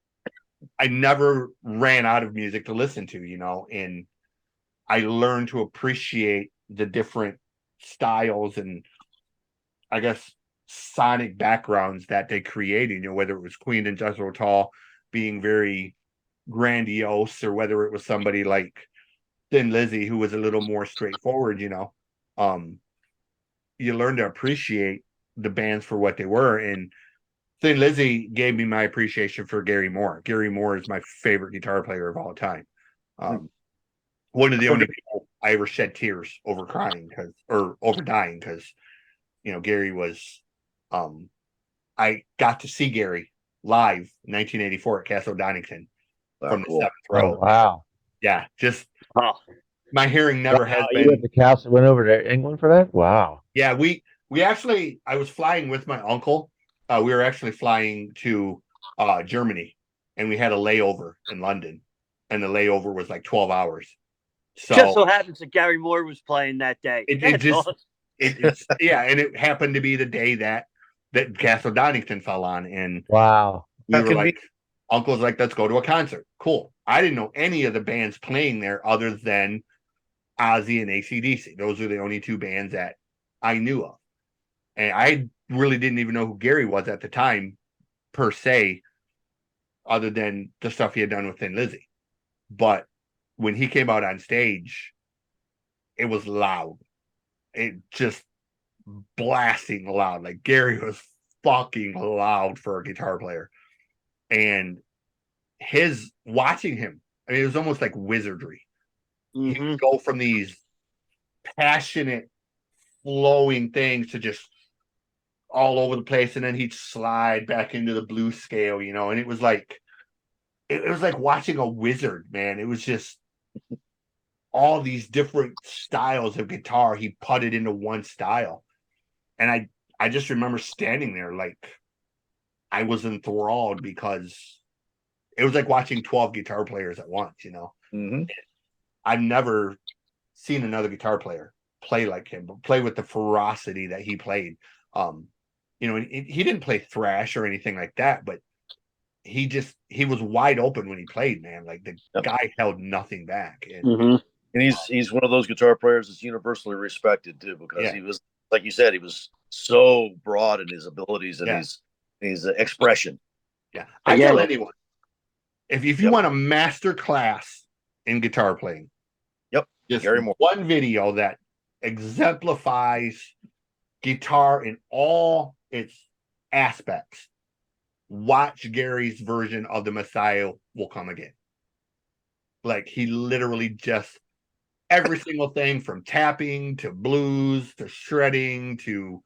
I never ran out of music to listen to, and I learned to appreciate the different styles and, I guess, sonic backgrounds that they created, whether it was Queen and Jethro Tull being very grandiose, or whether it was somebody like Thin Lizzy who was a little more straightforward. You learn to appreciate the bands for what they were, and Thin Lizzy gave me my appreciation for Gary Moore. Gary Moore is my favorite guitar player of all time. One of the only people I ever shed tears over over dying because, Gary was, I got to see Gary live in 1984 at Castle Donington from Cool. the 7th Oh row. wow! Yeah, just Oh, my hearing never has You went been. to Castle, went over to England for that? Wow! Yeah, we actually, I was flying with my uncle. We were actually flying to Germany, and we had a layover in London, and the layover was like 12 hours. So just so happens that Gary Moore was playing that day. it just Awesome. it's yeah, and it happened to be the day that Castle Donington fell on, and Wow! we That were can like, Uncle's like, let's go to a concert. Cool. I didn't know any of the bands playing there other than Ozzy and AC/DC. Those were the only two bands that I knew of. And I really didn't even know who Gary was at the time, per se, other than the stuff he had done with Thin Lizzy. But when he came out on stage, it was loud. It just blasting loud. Like, Gary was fucking loud for a guitar player. And watching him, I mean, it was almost like wizardry. He would go from these passionate, flowing things to just all over the place, and then he'd slide back into the blues scale, and it was like watching a wizard, man. It was just all these different styles of guitar he putted into one style. And I just remember standing there like I was enthralled because it was like watching 12 guitar players at once, you know. Mm-hmm. I've never seen another guitar player play like him, but play with the ferocity that he played. You know, he didn't play thrash or anything like that, but he was wide open when he played, man. Like the guy held nothing back. And, and he's one of those guitar players that's universally respected too, because he was, like you said, he was so broad in his abilities and his expression. Yeah. I tell anyone, if you want a master class in guitar playing, just one video that exemplifies guitar in all its aspects. Watch Gary's version of The Messiah Will Come Again. Like he literally just every single thing from tapping to blues to shredding to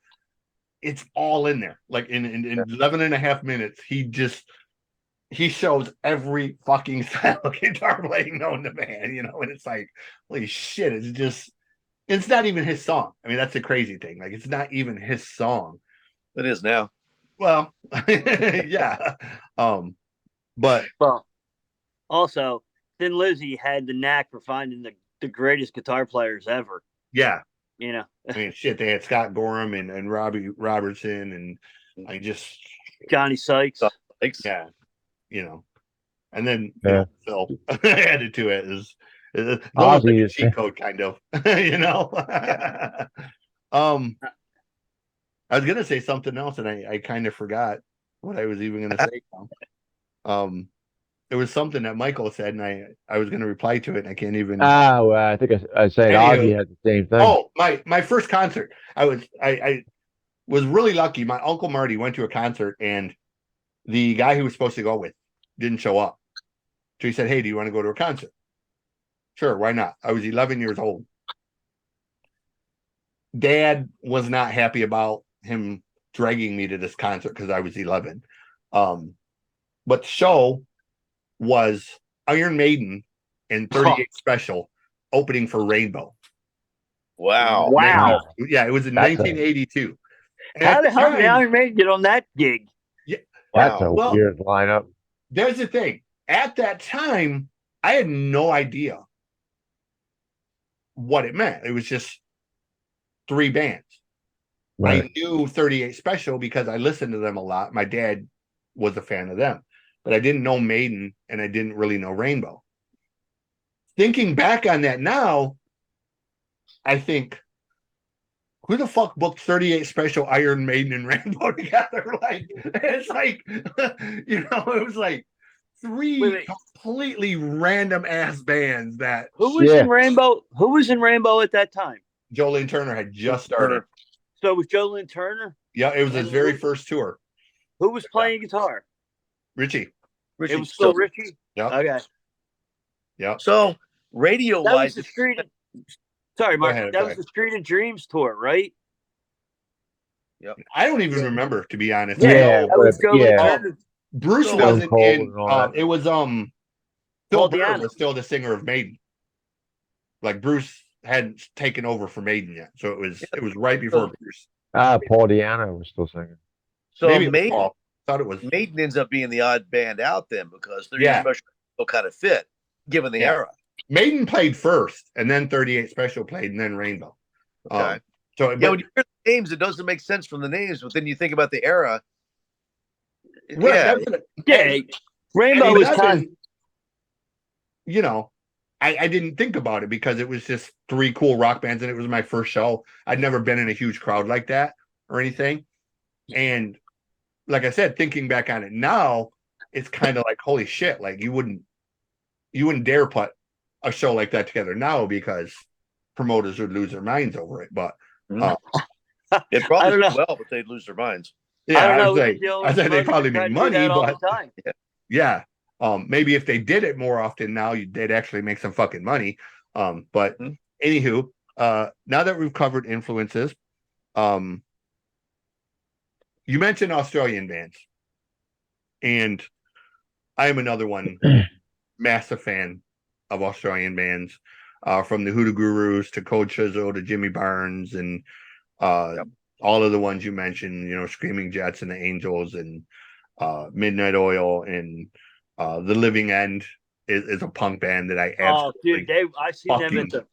it's all in there. Like in 11 and a half minutes, he shows every fucking style of guitar playing known to man, you know, and it's like, holy shit, it's not even his song. I mean, that's the crazy thing. Like, it's not even his song. It is now. Well, yeah. But also, Thin Lizzy had the knack for finding the greatest guitar players ever. Yeah. You know. I mean, shit, they had Scott Gorham and Robbie Robertson and I just Johnny Sykes. Yeah. You know. And then you know, Phil added to it is almost like a cheat code kind of, you know. I was gonna say something else and I kind of forgot what I was even gonna say now. It was something that Michael said and I was gonna reply to it and I can't even well, I think I said Ozzy had the same thing. Oh, my first concert. I was really lucky. My Uncle Marty went to a concert and the guy who was supposed to go with didn't show up. So he said, "Hey, do you want to go to a concert?" Sure, why not? I was 11 years old. Dad was not happy about him dragging me to this concert because I was 11. But the show was Iron Maiden and 38 Special opening for Rainbow. Wow. Yeah, it was in 1982. How did Iron Maiden get on that gig? Yeah. That's a weird lineup. There's the thing. At that time, I had no idea what it meant. It was just 3 bands. Right. I knew 38 Special because I listened to them a lot. My dad was a fan of them, but I didn't know Maiden and I didn't really know Rainbow. Thinking back on that now, I think, who the fuck booked 38 Special, Iron Maiden, and Rainbow together? Like, it's like, you know, it was like 3 completely random ass bands that. Who was in Rainbow? Who was in Rainbow at that time? Jolene Turner had just started. So it was Jolene Turner? Yeah, it was his very first tour. Who was playing guitar? Richie. It was still Richie? Yeah. Okay. Yeah. So radio-wise, sorry, Mark. That was the Street of Dreams tour, right? Yep. I don't even remember, to be honest. Yeah, that was Turner. Bruce wasn't in. It was Phil Burr was still the singer of Maiden. Like Bruce hadn't taken over for Maiden yet, so it was right before Bruce. Paul Di'Anno was still singing. So maybe Maiden, thought it was Maiden ends up being the odd band out then because they're Special kind of fit given the era. Maiden played first, and then 38 Special played, and then Rainbow. Okay. So when you hear the names, it doesn't make sense from the names, but then you think about the era. Right, Rainbow was kind of, you know, I didn't think about it because it was just 3 cool rock bands, and it was my first show. I'd never been in a huge crowd like that or anything. And like I said, thinking back on it now, it's kind of like, holy shit, like you wouldn't dare put a show like that together now because promoters would lose their minds over it. But it probably well, but they'd lose their minds. Yeah, I say they probably make money, but maybe if they did it more often now, they'd actually make some fucking money. But anywho, now that we've covered influences, you mentioned Australian bands, and I am another one, massive fan of Australian bands, from the Hoodoo Gurus to Cold Chisel to Jimmy Barnes and all of the ones you mentioned, Screaming Jets and the Angels and Midnight Oil and The Living End is a punk band that I Oh, absolutely dude, I seen them fucking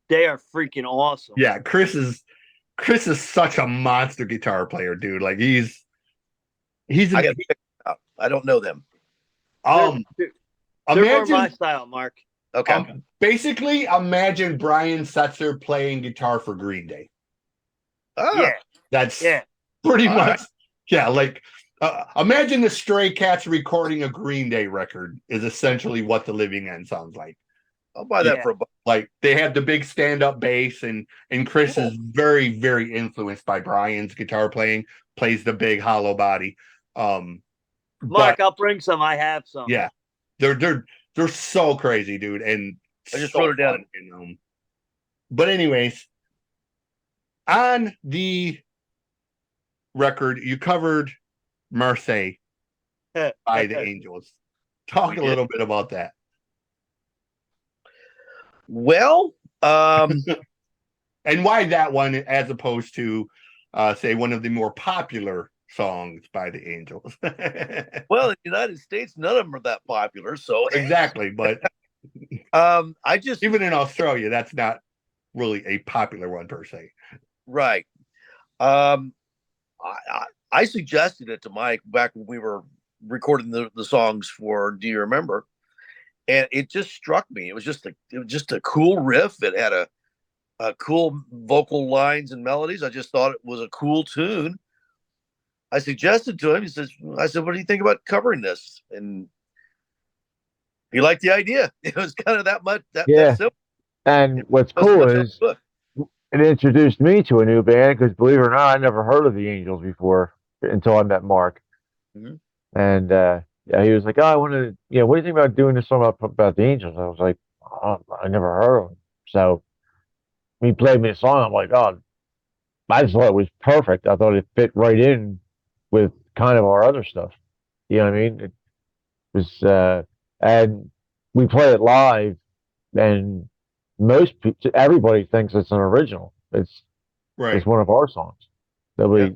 they are freaking awesome. yeah. Chris is such a monster guitar player, dude. Like he's I got to check it out. I don't know them. They're more my imagine style, Mark. Okay. Basically imagine Brian Setzer playing guitar for Green Day. Yeah. That's Yeah. pretty All much right. yeah. Like imagine the Stray Cats recording a Green Day record is essentially what The Living End sounds like. I'll buy that for a buck. Like they have the big stand-up bass, and Chris is very, very influenced by Brian's guitar playing. Plays the big hollow body. Mark, I'll bring some. I have some. Yeah, they're so crazy, dude. And I just so wrote it down. But anyways, on the record, you covered Marseille by the Angels. Talk a little bit about that. Well, and why that one as opposed to say one of the more popular songs by the Angels. Well, in the United States, none of them are that popular. So exactly, but I just even in Australia, that's not really a popular one per se. Right. I suggested it to Mike back when we were recording the songs for Do You Remember? And it just struck me. It was just a cool riff. It had a cool vocal lines and melodies. I just thought it was a cool tune. I suggested to him. I said, "What do you think about covering this?" And he liked the idea. It was kind of that much. That simple. And what's cool is it introduced me to a new band because, believe it or not, I never heard of the Angels before until I met Mark. Mm-hmm. And yeah, he was like, "Oh, I want to, what do you think about doing this song about the Angels?" I was like, "Oh, I never heard of them." So he played me a song. I'm like, "Oh, I just thought it was perfect. I thought it fit right in with kind of our other stuff." You know what I mean? It was, and we play it live, and everybody thinks it's an original. It's one of our songs. Nobody,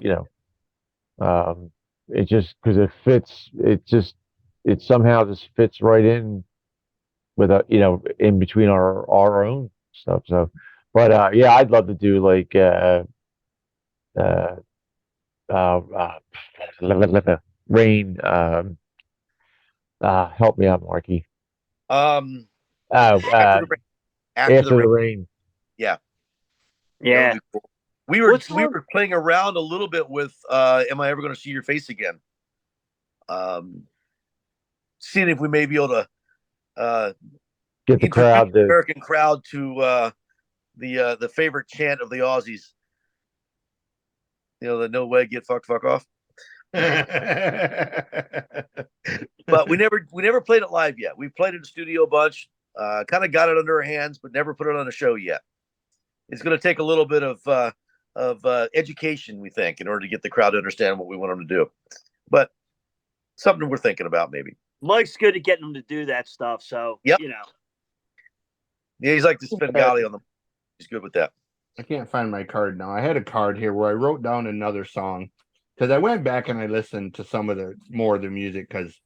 it just because it fits. It somehow just fits right in with in between our own stuff. So, but yeah, I'd love to do like uh, Rain. Help me out, Marky. After the rain. Yeah. Cool. We were playing around a little bit with Am I Ever Gonna See Your Face Again? Seeing if we may be able to get the crowd, the American crowd, to the favorite chant of the Aussies. The no way, get fucked, fuck off. But we never played it live yet. We played it in the studio a bunch. Kind of got it under our hands, but never put it on a show yet. It's going to take a little bit of education, we think, in order to get the crowd to understand what we want them to do. But something we're thinking about, maybe. Mike's good at getting them to do that stuff. So, Yeah, he's like to spend golly on them. He's good with that. I can't find my card now. I had a card here where I wrote down another song because I went back and I listened to some of more of the music because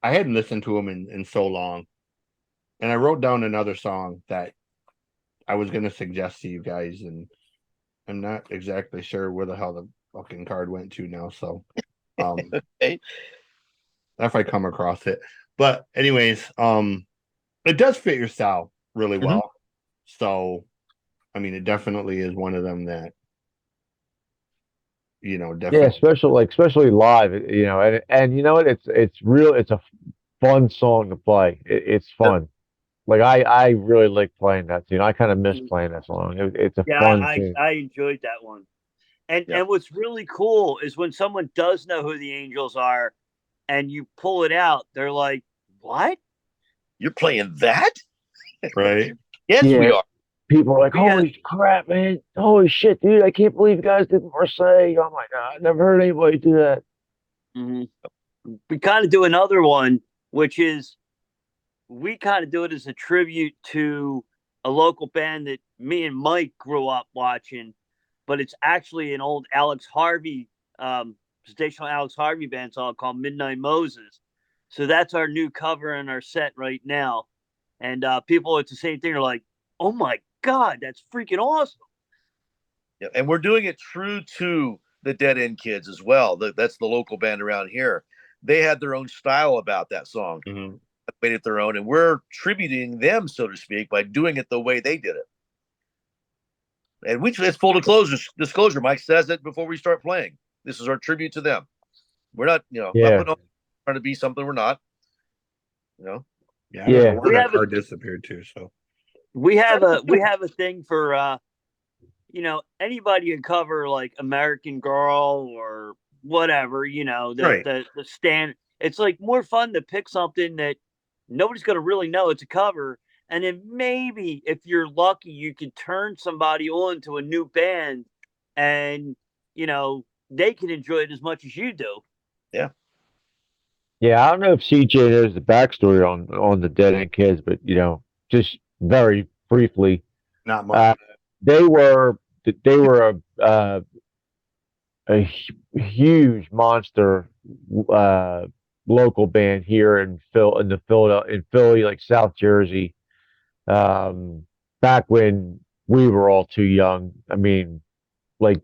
I hadn't listened to them in so long. And I wrote down another song that I was going to suggest to you guys, and I'm not exactly sure where the hell the fucking card went to now. So, okay. If I come across it, but anyways, it does fit your style really well. Mm-hmm. So, I mean, it definitely is one of them that, definitely. Yeah, especially live, and you know what? It's a fun song to play. It's fun. Like I really like playing that tune. I kind of miss playing that song. It's a fun tune. I enjoyed that one. And what's really cool is when someone does know who the Angels are and you pull it out, they're like, "What? You're playing that?" Right? Yes, we are. People are like, "Holy crap, man. Holy shit, dude. I can't believe you guys did Marseille. Oh my God. I never heard anybody do that." Mm-hmm. We kind of do another one, which is we kind of do it as a tribute to a local band that me and Mike grew up watching but it's actually an old Alex Harvey, sensational Alex Harvey band song called Midnight Moses. So that's our new cover in our set right now. And people, it's the same thing. They're like, oh my God, that's freaking awesome. Yeah, and we're doing it true to the Dead End Kids as well. That's the local band around here. They had their own style about that song, made it their own, and we're tributing them, so to speak, by doing it the way they did it. And it's full disclosure. Mike says it before we start playing. This is our tribute to them. We're not, not putting on, trying to be something we're not. Yeah, I don't know where that card disappeared to. So we have a thing for anybody can cover like American Girl or whatever, the stand. It's like more fun to pick something that nobody's going to really know it's a cover. And then maybe if you're lucky, you can turn somebody on to a new band and, they can enjoy it as much as you do. Yeah. Yeah. I don't know if CJ knows the backstory on the Dead End Kids, but, just very briefly, not much. They were a huge monster local band here in Philly, like South Jersey. Back when we were all too young. I mean, like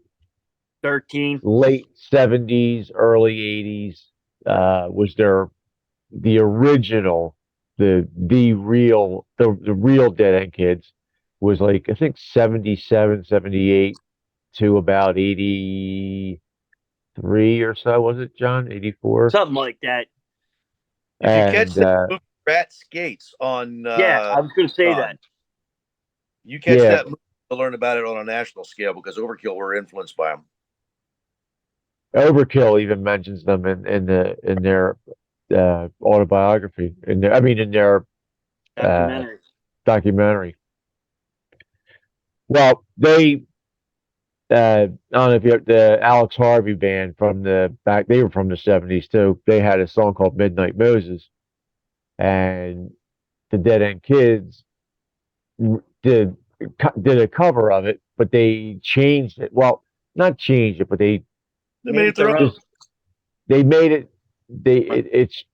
13, late 70s, early 80s was the original, the real Dead End Kids was like I think 77, 78 to about 83 or so, was it, John? 84? something like that. Did you catch that movie Rat Skates on I was going to say that. You catch that movie to learn about it on a national scale because Overkill were influenced by them. Overkill even mentions them in their autobiography, in their documentary. Well, they I don't know if you the Alex Harvey band from they were from the 70s too. They had a song called Midnight Moses, and the Dead End Kids did a cover of it, but they changed it. Well, not changed it, but they made it their own. They made it. It's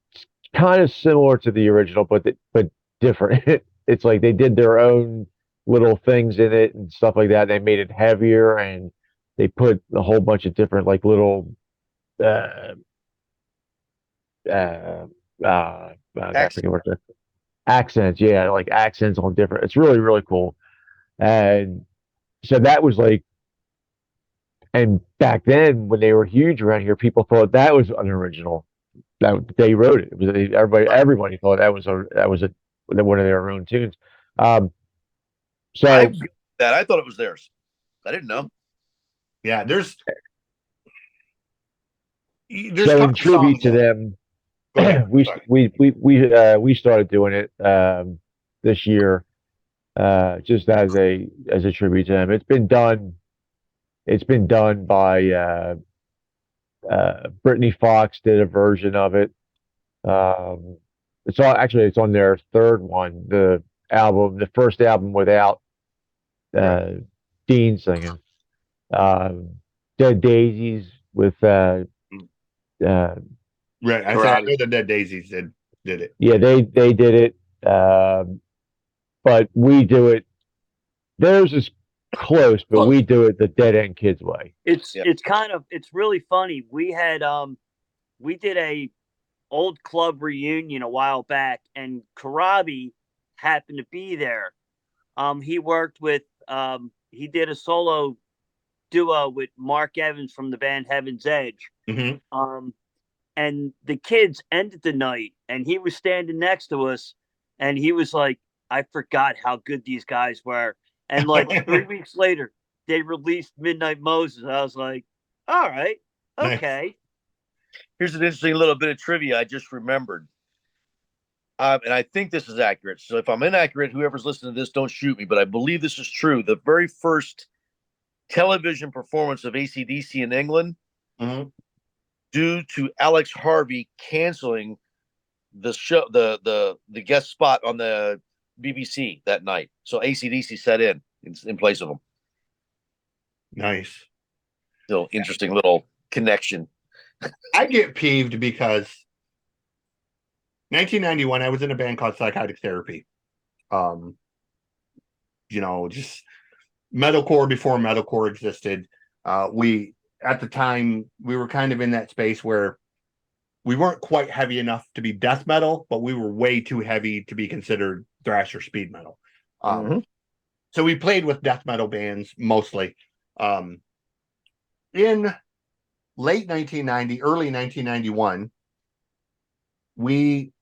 kind of similar to the original, but different. It's like they did their own little things in it and stuff like that. They made it heavier, and they put a whole bunch of different like little accents. Yeah, like accents on different. It's really, really cool. And so that was like, and back then when they were huge around here, people thought that was unoriginal. That they wrote it. It was everybody thought that was one of their own tunes. So I thought it was theirs. I didn't know. Yeah, there's so in tribute to them, we started doing it this year, just as a tribute to them. It's been done by Brittany Fox did a version of it. It's on their third one, the first album without Dean singing. Dead Daisies with right. I know the Dead Daisies did it. Yeah, they did it. But we do it. Theirs is close, but we do it the Dead End Kids way. It's really funny. We did a old club reunion a while back, and Karabi happened to be there. He worked with he did a solo duo with Mark Evans from the band Heaven's Edge. Mm-hmm. And the kids ended the night, and he was standing next to us, and he was like, I forgot how good these guys were. And like 3 weeks later, they released Midnight Moses. I was like, all right, okay. Nice. Here's an interesting little bit of trivia I just remembered. And I think this is accurate. So if I'm inaccurate, whoever's listening to this, don't shoot me. But I believe this is true. The very first television performance of AC/DC in England, due to Alex Harvey canceling the show, the guest spot on the BBC that night. So AC/DC set in place of them. Nice. So interesting little connection. I get peeved because 1991, I was in a band called Psychotic Therapy. Just metalcore before metalcore existed. We at the time we were kind of in that space where we weren't quite heavy enough to be death metal, but we were way too heavy to be considered thrash or speed metal. So we played with death metal bands mostly. In late 1990, early 1991, we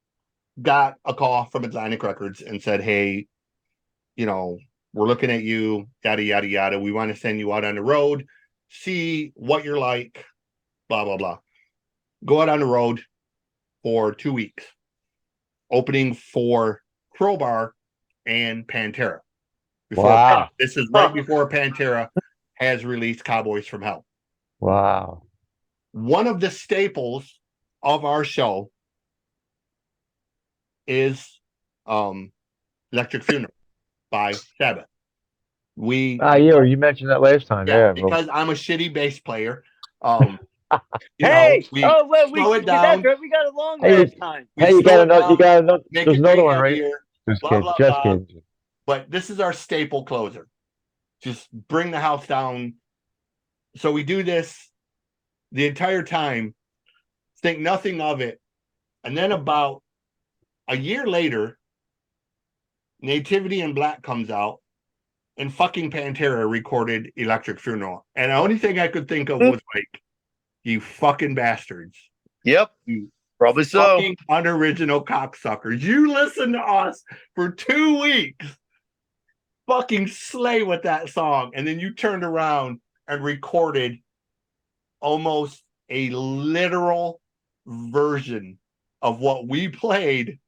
got a call from Atlantic Records and said, hey, we're looking at you, yada, yada, yada. We want to send you out on the road, see what you're like, blah, blah, blah. Go out on the road for 2 weeks, opening for Crowbar and Pantera. Wow. This is right before Pantera has released Cowboys from Hell. Wow. One of the staples of our show is Electric Funeral by Sabbath. You mentioned that last time. Yeah, because I'm a shitty bass player. We slow it down. We got along last time. You got another. There's another one, right? Just kidding. But this is our staple closer. Just bring the house down. So we do this the entire time, think nothing of it. And then about a year later, Nativity in Black comes out and fucking Pantera recorded Electric Funeral. And the only thing I could think of was like, you fucking bastards. Yep. You probably so. Fucking unoriginal cocksuckers. You listen to us for 2 weeks. Fucking slay with that song. And then you turned around and recorded almost a literal version of what we played,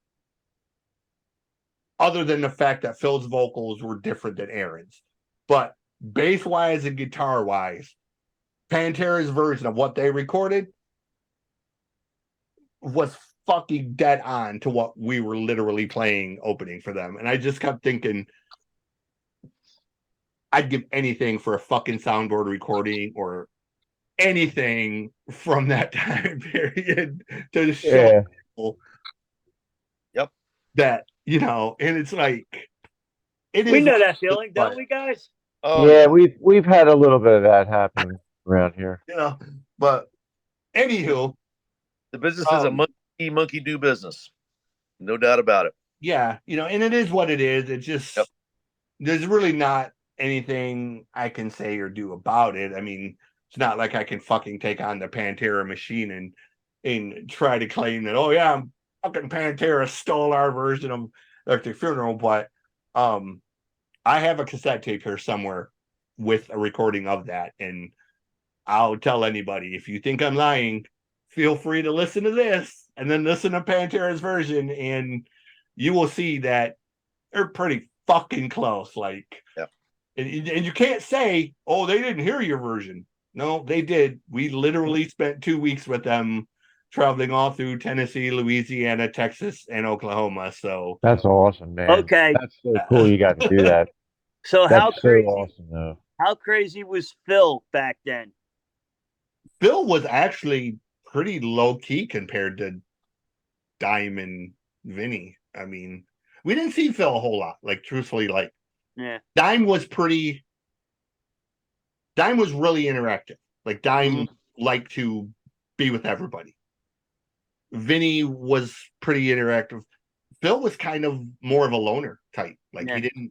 other than the fact that Phil's vocals were different than Aaron's. But bass-wise and guitar-wise, Pantera's version of what they recorded was fucking dead on to what we were literally playing opening for them. And I just kept thinking, I'd give anything for a fucking soundboard recording or anything from that time period to show people that, and it's like, we know that feeling, don't we, guys? Yeah, we've had a little bit of that happen around here. But anywho, the business is a monkey do business, no doubt about it. Yeah, and it is what it is. It just there's really not anything I can say or do about it. I mean, it's not like I can fucking take on the Pantera machine and try to claim that, oh yeah, fucking Pantera stole our version of Electric Funeral, but I have a cassette tape here somewhere with a recording of that, and I'll tell anybody, if you think I'm lying, feel free to listen to this and then listen to Pantera's version, and you will see that they're pretty fucking close. Like, and you can't say, oh, they didn't hear your version. No, they did. We literally spent 2 weeks with them, traveling all through Tennessee, Louisiana, Texas, and Oklahoma. So that's awesome, man. Okay, that's so cool. You got to do that. So that's so awesome, though. How crazy was Phil back then? Phil was actually pretty low key compared to Dime and Vinny. I mean, we didn't see Phil a whole lot. Like, truthfully, Dime was really interactive. Like, Dime liked to be with everybody. Vinny was pretty interactive. Phil was kind of more of a loner type. Like, he didn't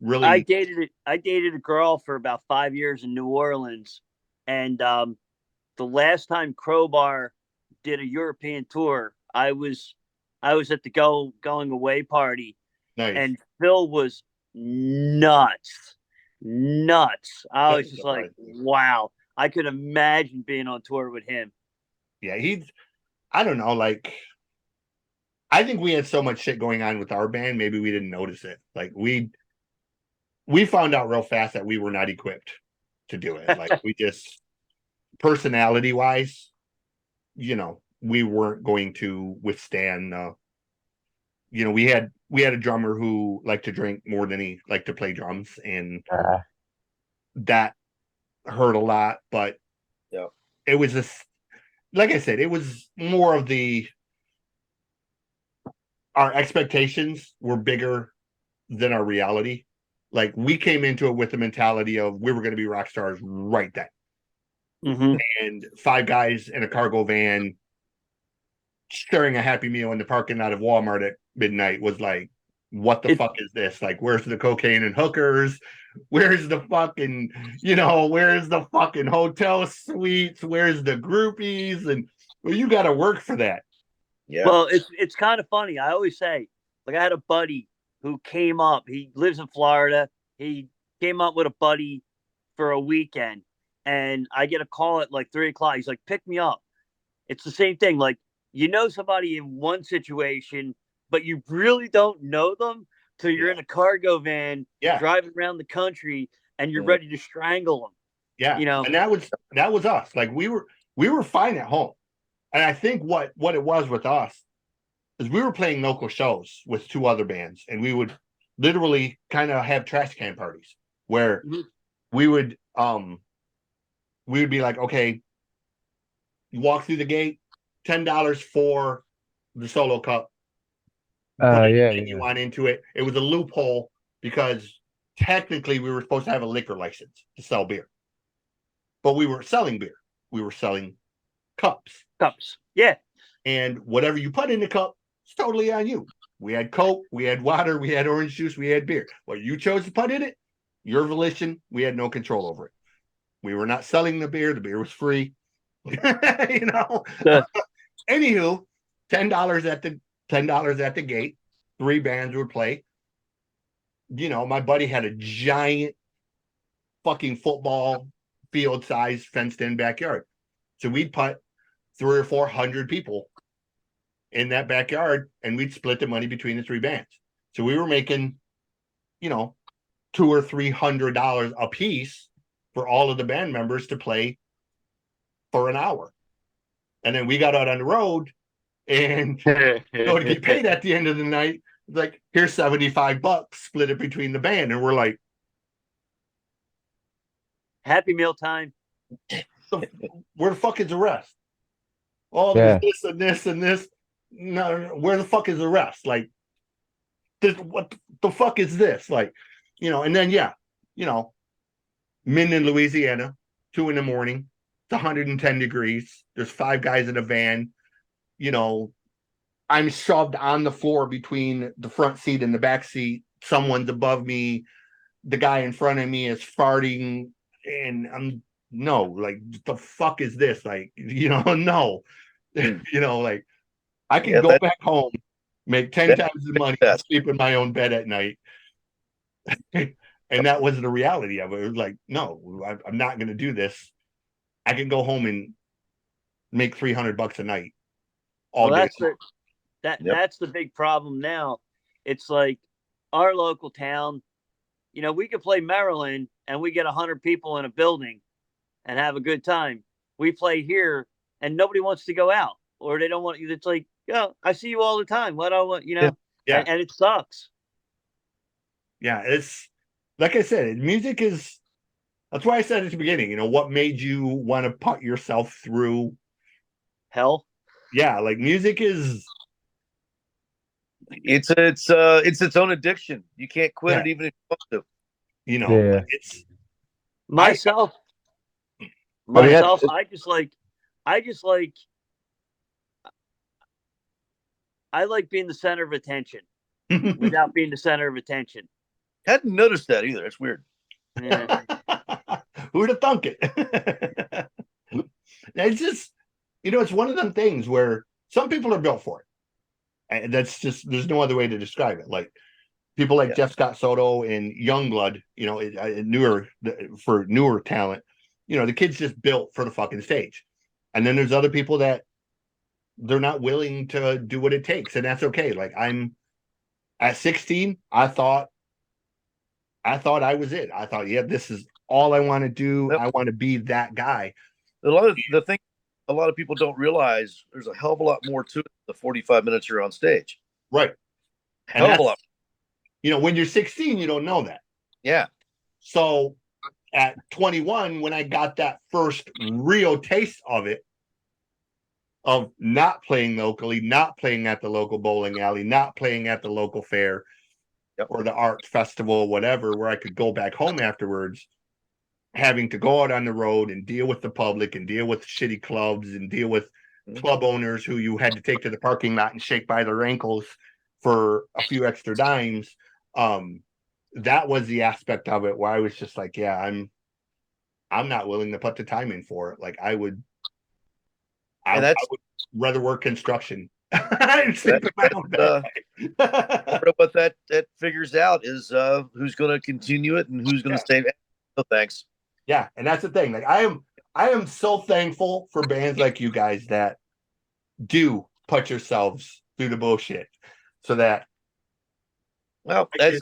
really. I dated a girl for about 5 years in New Orleans, and the last time Crowbar did a European tour, I was at the going away party, and Phil was nuts. I was just like, wow, I could imagine being on tour with him. Yeah, I don't know, like, I think we had so much shit going on with our band, maybe we didn't notice it. Like, we found out real fast that we were not equipped to do it. Like, we just, personality wise, we weren't going to withstand. We had a drummer who liked to drink more than he liked to play drums, and that hurt a lot, but Yeah. it was just like I said, it was more of our expectations were bigger than our reality. Like we came into it with the mentality of we were going to be rock stars right then. Mm-hmm. And 5 guys in a cargo van sharing a Happy Meal in the parking lot of Walmart at midnight was like, what the fuck is this? Like, where's the cocaine and hookers? Where's the fucking, where's the fucking hotel suites? Where's the groupies? And well, you got to work for that. Yeah. Well, it's kind of funny. I always say, like, I had a buddy who came up. He lives in Florida. He came up with a buddy for a weekend, and I get a call at like 3:00. He's like, "Pick me up." It's the same thing. Like, somebody in one situation, but you really don't know them till you're in a cargo van, driving around the country, and you're ready to strangle them. Yeah, and that was us. Like we were fine at home, and I think what it was with us is we were playing local shows with 2 other bands, and we would literally kind of have trash can parties where we would be like, okay, you walk through the gate, $10 for the solo cup. You want into it. It was a loophole because technically we were supposed to have a liquor license to sell beer, but we weren't selling beer. We were selling cups. Yeah. And whatever you put in the cup, it's totally on you. We had Coke, we had water, we had orange juice, we had beer. What you chose to put in it, your volition, we had no control over it. We were not selling the beer was free. Anywho, $10 at the gate, 3 bands would play. My buddy had a giant fucking football field size fenced in backyard. So we'd put 300 or 400 people in that backyard, and we'd split the money between the 3 bands. So we were making, $200 or $300 a piece for all of the band members to play for an hour. And then we got out on the road and to get paid at the end of the night. Like, here's $75, split it between the band. And we're like, Happy Meal time. Where the fuck is the rest? Oh, there's this and this and this. No, where the fuck is the rest? Like, what the fuck is this? Like, and then Minden, Louisiana, 2 a.m. It's 110 degrees. There's 5 guys in a van. I'm shoved on the floor between the front seat and the back seat. Someone's above me. The guy in front of me is farting, and I'm like, the fuck is this? Like, no, like I can go back home, make 10 times the money, and sleep in my own bed at night. And that was the reality of it. It was like, no, I'm not going to do this. I can go home and make $300 a night all day. That's the big problem now. It's like our local town, we could play Maryland and we get 100 people in a building and have a good time. We play here and nobody wants to go out, or they don't want you. It's like, I see you all the time. What I want, Yeah. And it sucks. Yeah, it's like I said, music is. That's why I said at the beginning, what made you want to put yourself through hell? Yeah, like music is. It's its own addiction. You can't quit it even if you want to. It's myself. I like being the center of attention without being the center of attention. Hadn't noticed that either. It's weird. Yeah. Who'd have thunk it? It's just, it's one of them things where some people are built for it. And that's just, there's no other way to describe it. Like people like Jeff Scott Soto and Youngblood, for newer talent, the kid's just built for the fucking stage. And then there's other people that they're not willing to do what it takes. And that's okay. Like I'm at 16, I thought I was it. I thought, this is all I want to do. Yep. I want to be that guy. A lot of people don't realize there's a hell of a lot more to it than the 45 minutes you're on stage. Right. Hell of a lot. When you're 16, you don't know that. Yeah. So at 21, when I got that first real taste of it, of not playing locally, not playing at the local bowling alley, not playing at the local fair or the art festival, whatever, where I could go back home afterwards, having to go out on the road and deal with the public and deal with shitty clubs and deal with club owners who you had to take to the parking lot and shake by their ankles for a few extra dimes. That was the aspect of it where I was just like, yeah, I'm not willing to put the time in for it. Like I would rather work construction. And sleep in my own bed. What that figures out is who's going to continue it and who's going to stay. So thanks. Yeah, and that's the thing. Like I am so thankful for bands like you guys that do put yourselves through the bullshit, so that as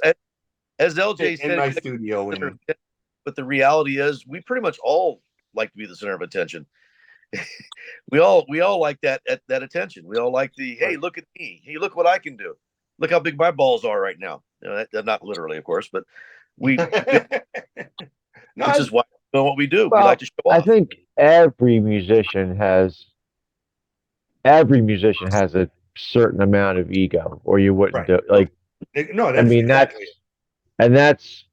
LJ said in my studio, but the reality is we pretty much all like to be the center of attention. we all like that attention. We all like the hey, look at me. Hey, look what I can do. Look how big my balls are right now. You know, not literally, of course, but we which is why we know what we do. Well, we like to show off. I think every musician has a certain amount of ego, or you wouldn't do like. No, that's I mean exactly. that's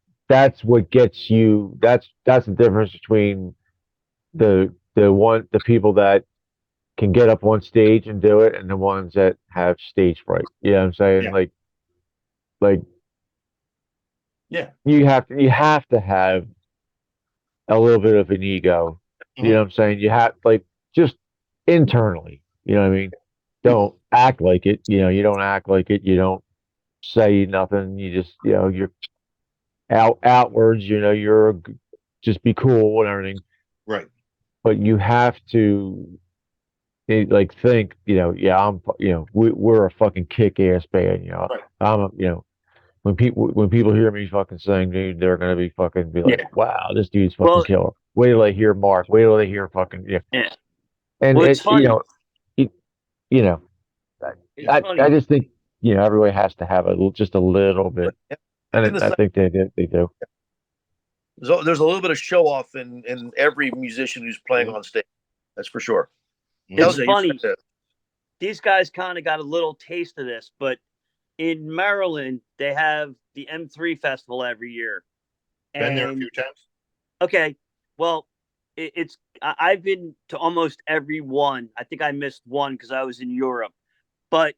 what gets you. That's the difference between the people that can get up on stage and do it and the ones that have stage fright. You know what I'm saying? Yeah. Like yeah, you have to have a little bit of an ego. You know what I'm saying? You have just internally, you know what I mean? Don't act like it, you don't act like it, you don't say nothing, you just, you're outwards, you're just be cool and everything. Right. But you have to think, yeah, we're a fucking kick-ass band, Right. When people hear me fucking sing, dude, they're gonna be like, wow, this dude's fucking killer. Wait till they hear Mark. Wait till they hear fucking And it's funny. I just think everybody has to have just a little bit, and I think they do. There's a little bit of show off in every musician who's playing on stage. That's for sure. It's funny. These guys kind of got a little taste of this, but in Maryland, they have the M3 festival every year. Been there a few times. Okay, well, I've been to almost every one. I think I missed one because I was in Europe. But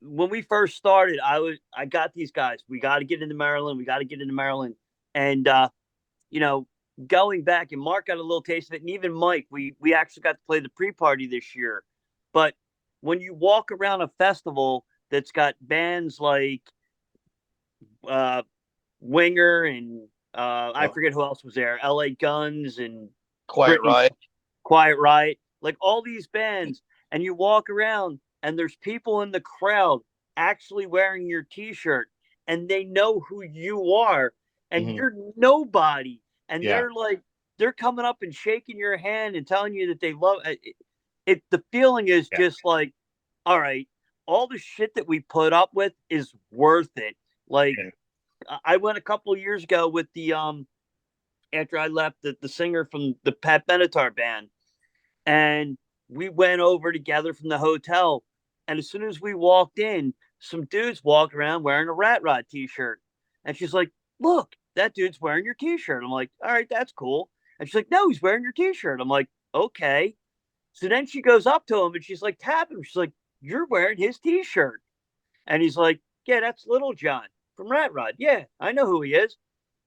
when we first started, I got these guys. We got to get into Maryland. We got to get into Maryland. And going back, and Mark got a little taste of it, and even Mike. We actually got to play the pre-party this year. But when you walk around a festival that's got bands like Winger and I forget who else was there, LA Guns and Quiet Riot, like all these bands, and you walk around and there's people in the crowd actually wearing your t-shirt and they know who you are and you're nobody, and they're coming up and shaking your hand and telling you that they love it. The feeling is just like, all right, all the shit that we put up with is worth it. Like I went a couple of years ago with the after I left the singer from the Pat Benatar band, and we went over together from the hotel, and as soon as we walked in, some dudes walked around wearing a Ratrod t-shirt, and she's like, look, that dude's wearing your t-shirt. I'm like, all right, that's cool. And she's like, no, he's wearing your t-shirt. I'm like, okay. So then she goes up to him and she's like tapping him. She's like, you're wearing his t-shirt. And he's like, yeah, that's Little John from Ratrod. Yeah, I know who he is.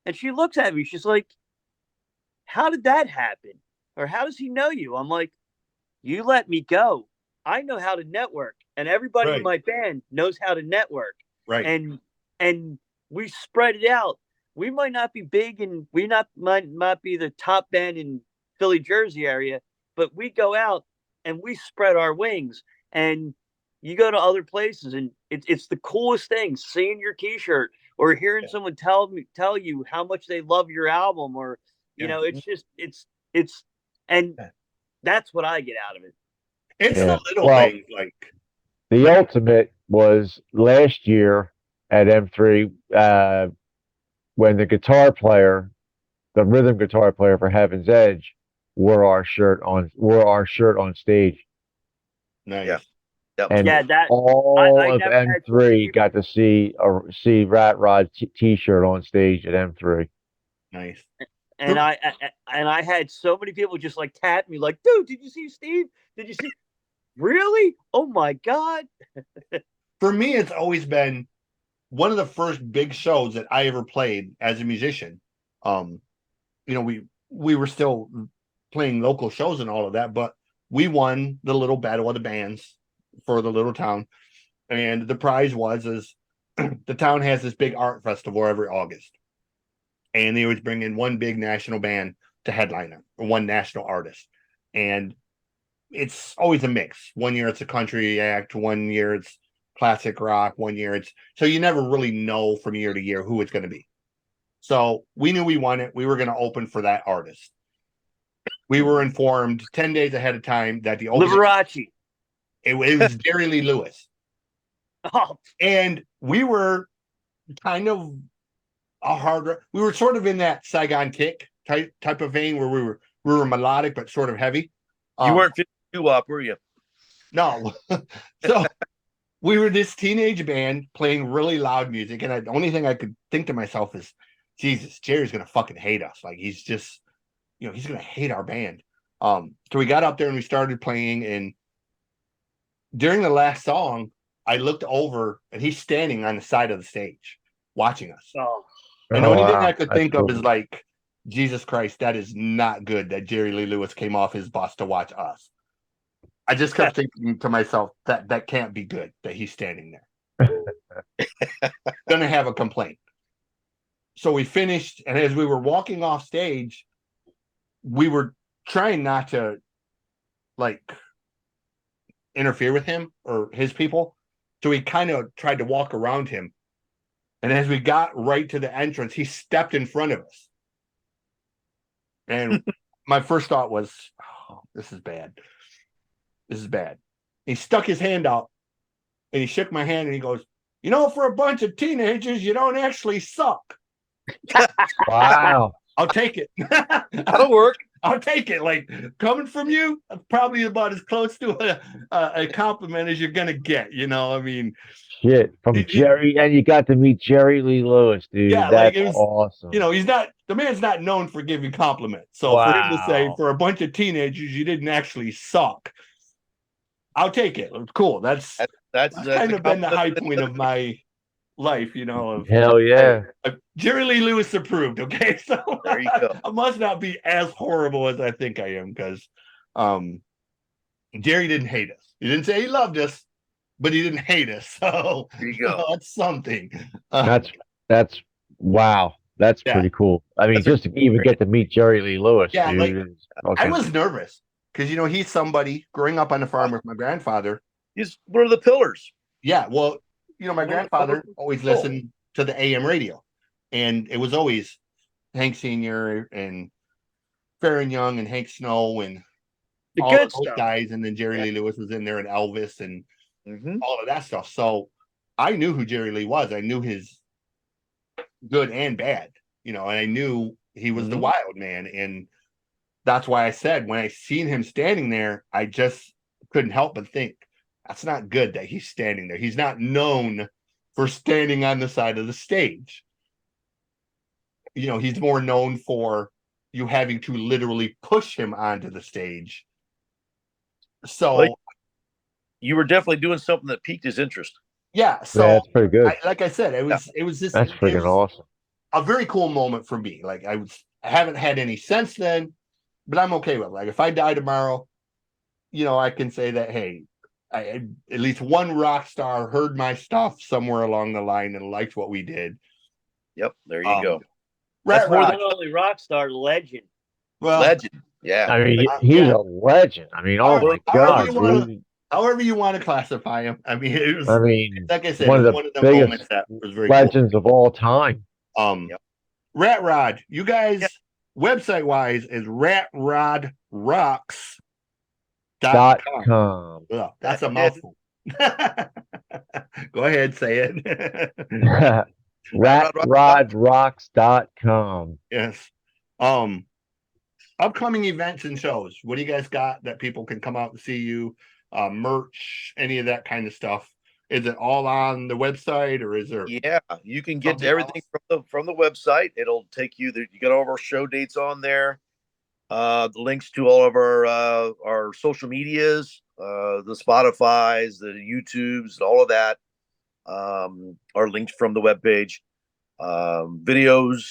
And she looks at me. She's like, how did that happen? Or how does he know you? I'm like, you let me go. I know how to network. And everybody in my band knows how to network. Right. And we spread it out. We might not be big and we might not be the top band in Philly, Jersey area, but we go out and we spread our wings. And you go to other places and it's the coolest thing, seeing your t-shirt or hearing someone tell you how much they love your album, or it's just it's and that's what I get out of it. It's the little things. Like the ultimate was last year at M3 when the guitar player the rhythm guitar player for Heaven's Edge wore our shirt on stage. Nice. Yeah. That was And Yeah, cool. that all I of never had so many M3 people. got to see Ratrod T-shirt on stage at M3. Nice. And I had so many people just like tap me, like, dude, did you see Steve? Did you see? Really? Oh my god! For me, it's always been one of the first big shows that I ever played as a musician. Um, we were still playing local shows and all of that, but we won the little battle of the bands for the little town, and the prize was is the town has this big art festival every August, and they always bring in one big national band to headline it, or one national artist, and it's always a mix. One year it's a country act, one year it's classic rock, one year it's so you never really know from year to year who it's going to be. So we knew we won it. We were going to open for that artist. We were informed 10 days ahead of time that the opening Liberace. it was Jerry Lee Lewis. Oh, And we were kind of we were sort of in that Saigon Kick type of vein where we were melodic but sort of heavy. You weren't 52 up, were you? No. So we were this teenage band playing really loud music, and the only thing I could think to myself is, Jesus, Jerry's gonna fucking hate us. Like he's just, he's gonna hate our band. So we got up there and we started playing, and during the last song, I looked over and he's standing on the side of the stage watching us. oh. And the only thing I could That's think of cool. is like, Jesus Christ, that is not good that Jerry Lee Lewis came off his bus to watch us. I just kept thinking to myself that can't be good that he's standing there. Gonna have a complaint. So we finished, and as we were walking off stage, we were trying not to like interfere with him or his people. So we kind of tried to walk around him. And as we got right to the entrance, he stepped in front of us. And my first thought was, oh, this is bad. This is bad. He stuck his hand out and he shook my hand and he goes, for a bunch of teenagers, you don't actually suck. Wow. I'll take it. That'll work. I'll take it. Like coming from you, probably about as close to a compliment as you're gonna get. I mean, Shit. From Jerry, and you got to meet Jerry Lee Lewis, dude. Yeah, That's like it was, awesome. the man's not known for giving compliments. So for him to say, for a bunch of teenagers, you didn't actually suck. I'll take it. It's cool. That's kind of been the high point of my life, Hell yeah. Jerry Lee Lewis approved. Okay, so There you go. I must not be as horrible as I think I am, because Jerry didn't hate us. He didn't say he loved us, but he didn't hate us. So There you go. that's something. That's wow. That's pretty cool. I mean, just to even get to meet Jerry Lee Lewis, Yeah, dude. I was nervous because he's somebody growing up on the farm with my grandfather. He's one of the pillars. Yeah, well, my grandfather always listened to the AM radio, and it was always Hank Sr. and Farron Young and Hank Snow and The all good of those stuff. guys, and then Jerry Lee Lewis was in there, and Elvis and Mhm. all of that stuff. So I knew who Jerry Lee was. I knew his good and bad, and I knew he was the wild man, and that's why I said when I seen him standing there, I just couldn't help but think, that's not good that he's standing there. He's not known for standing on the side of the stage. He's more known for you having to literally push him onto the stage. So Well, you were definitely doing something that piqued his interest. yeah, so that's pretty good. like I said, it was just That's freaking awesome. a very cool moment for me. Like I haven't had any since then, but I'm okay with it. Like if I die tomorrow, I can say that, hey, at least one rock star heard my stuff somewhere along the line and liked what we did. Yep, there you go. That's More more than only rock star, legend. well, Legend. Yeah. I mean, he's a legend. I mean, oh my God, dude. However you want to classify him. I mean, it was, I mean, like I said, one of the one of the biggest moments that was very legends of all time. cool. Yep. Ratrod, you guys, website wise, is ratrodrocks.com. .com. Ugh, that's a mouthful. Go ahead, say it. Ratrodrocks.com. Yes. Upcoming events and shows. What do you guys got that people can come out and see you? Merch, any of that kind of stuff. Is it all on the website, or is there Yeah, you can get something everything else? from the website. It'll take you there. You got all of our show dates on there. The links to all of our social medias, the Spotify's, the YouTubes, all of that are linked from the webpage. Videos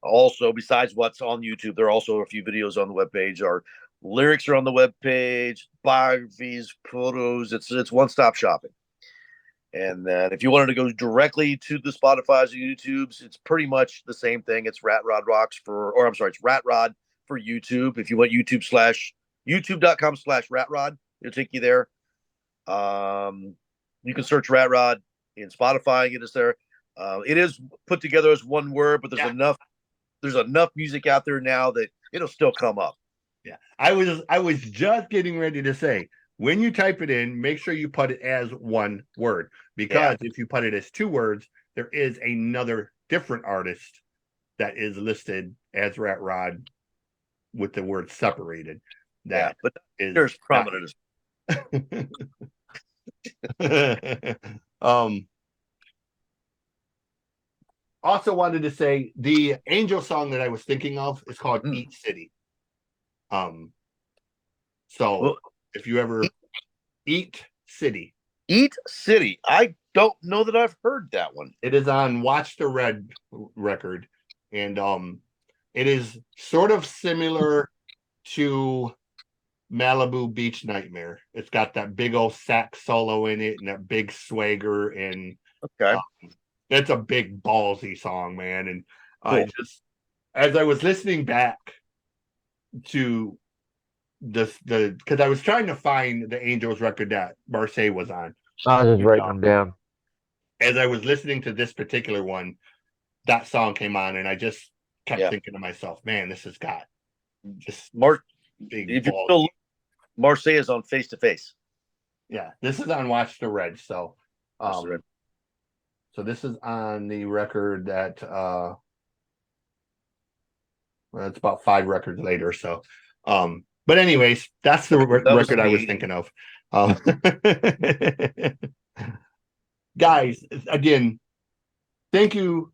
also, besides what's on YouTube, there are also a few videos on the webpage. Our lyrics are on the webpage, biographies, photos. It's one stop shopping. And then if you wanted to go directly to the Spotify's or YouTubes, it's pretty much the same thing. It's Ratrod Rocks or I'm sorry, it's Ratrod for YouTube. If you want youtube.com/Ratrod, it'll take you there. You can search Ratrod in Spotify, get us there. It is put together as one word, but there's enough music out there now that it'll still come up. Yeah. I was just getting ready to say, when you type it in, make sure you put it as one word, because if you put it as two words, there is another different artist that is listed as Ratrod with the word separated. That but is there's prominent. Also wanted to say the Angel song that I was thinking of is called Eat City. So Well, if you ever Eat City. I don't know that I've heard that one. It is on Watch the Red record, and it is sort of similar to Malibu Beach Nightmare. It's got that big old sax solo in it and that big swagger, and it's a big ballsy song, man. And I just, as I was listening back to because I was trying to find the Angels record that Marseille was on. I was just writing them down. As I was listening to this particular one, that song came on, and I just kept thinking to myself, man, this has got just big balls. Marseille is on Face to Face. Yeah, this is on Watch the Red. So so this is on the record that well, it's about 5 records later. So but anyways, that's the record I was thinking of. Guys, again, thank you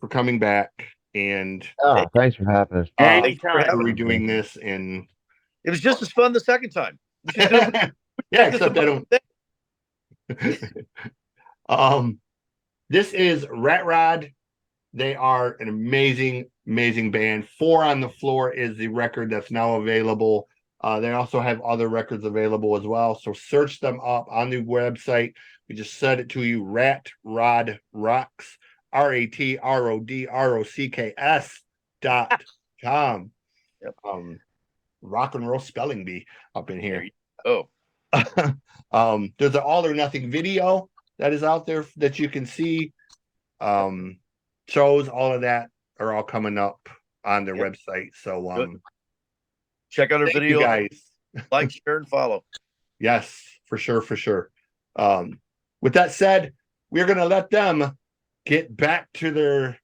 for coming back, and thanks for having us. Thanks for redoing this, and it was just as fun the second time. Yeah, except I don't. This is Ratrod. They are an amazing band. 4 on the Floor is the record that's now available. They also have other records available as well. So search them up on the website. We just said it to you, Ratrod Rocks, RATRODROCKS.com. Rock and roll spelling bee up in here. Oh. There's an All or Nothing video that is out there that you can see. Shows, all of that are all coming up on their website. So check out our video, guys. Like, share, and follow. Yes, for sure. With that said, we're gonna let them get back to their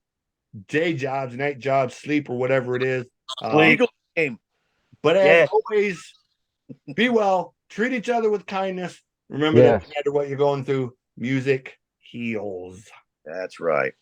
day jobs, night jobs, sleep, or whatever it is. Legal game. But as always, be well, treat each other with kindness. Remember that no matter what you're going through, music heals. That's right.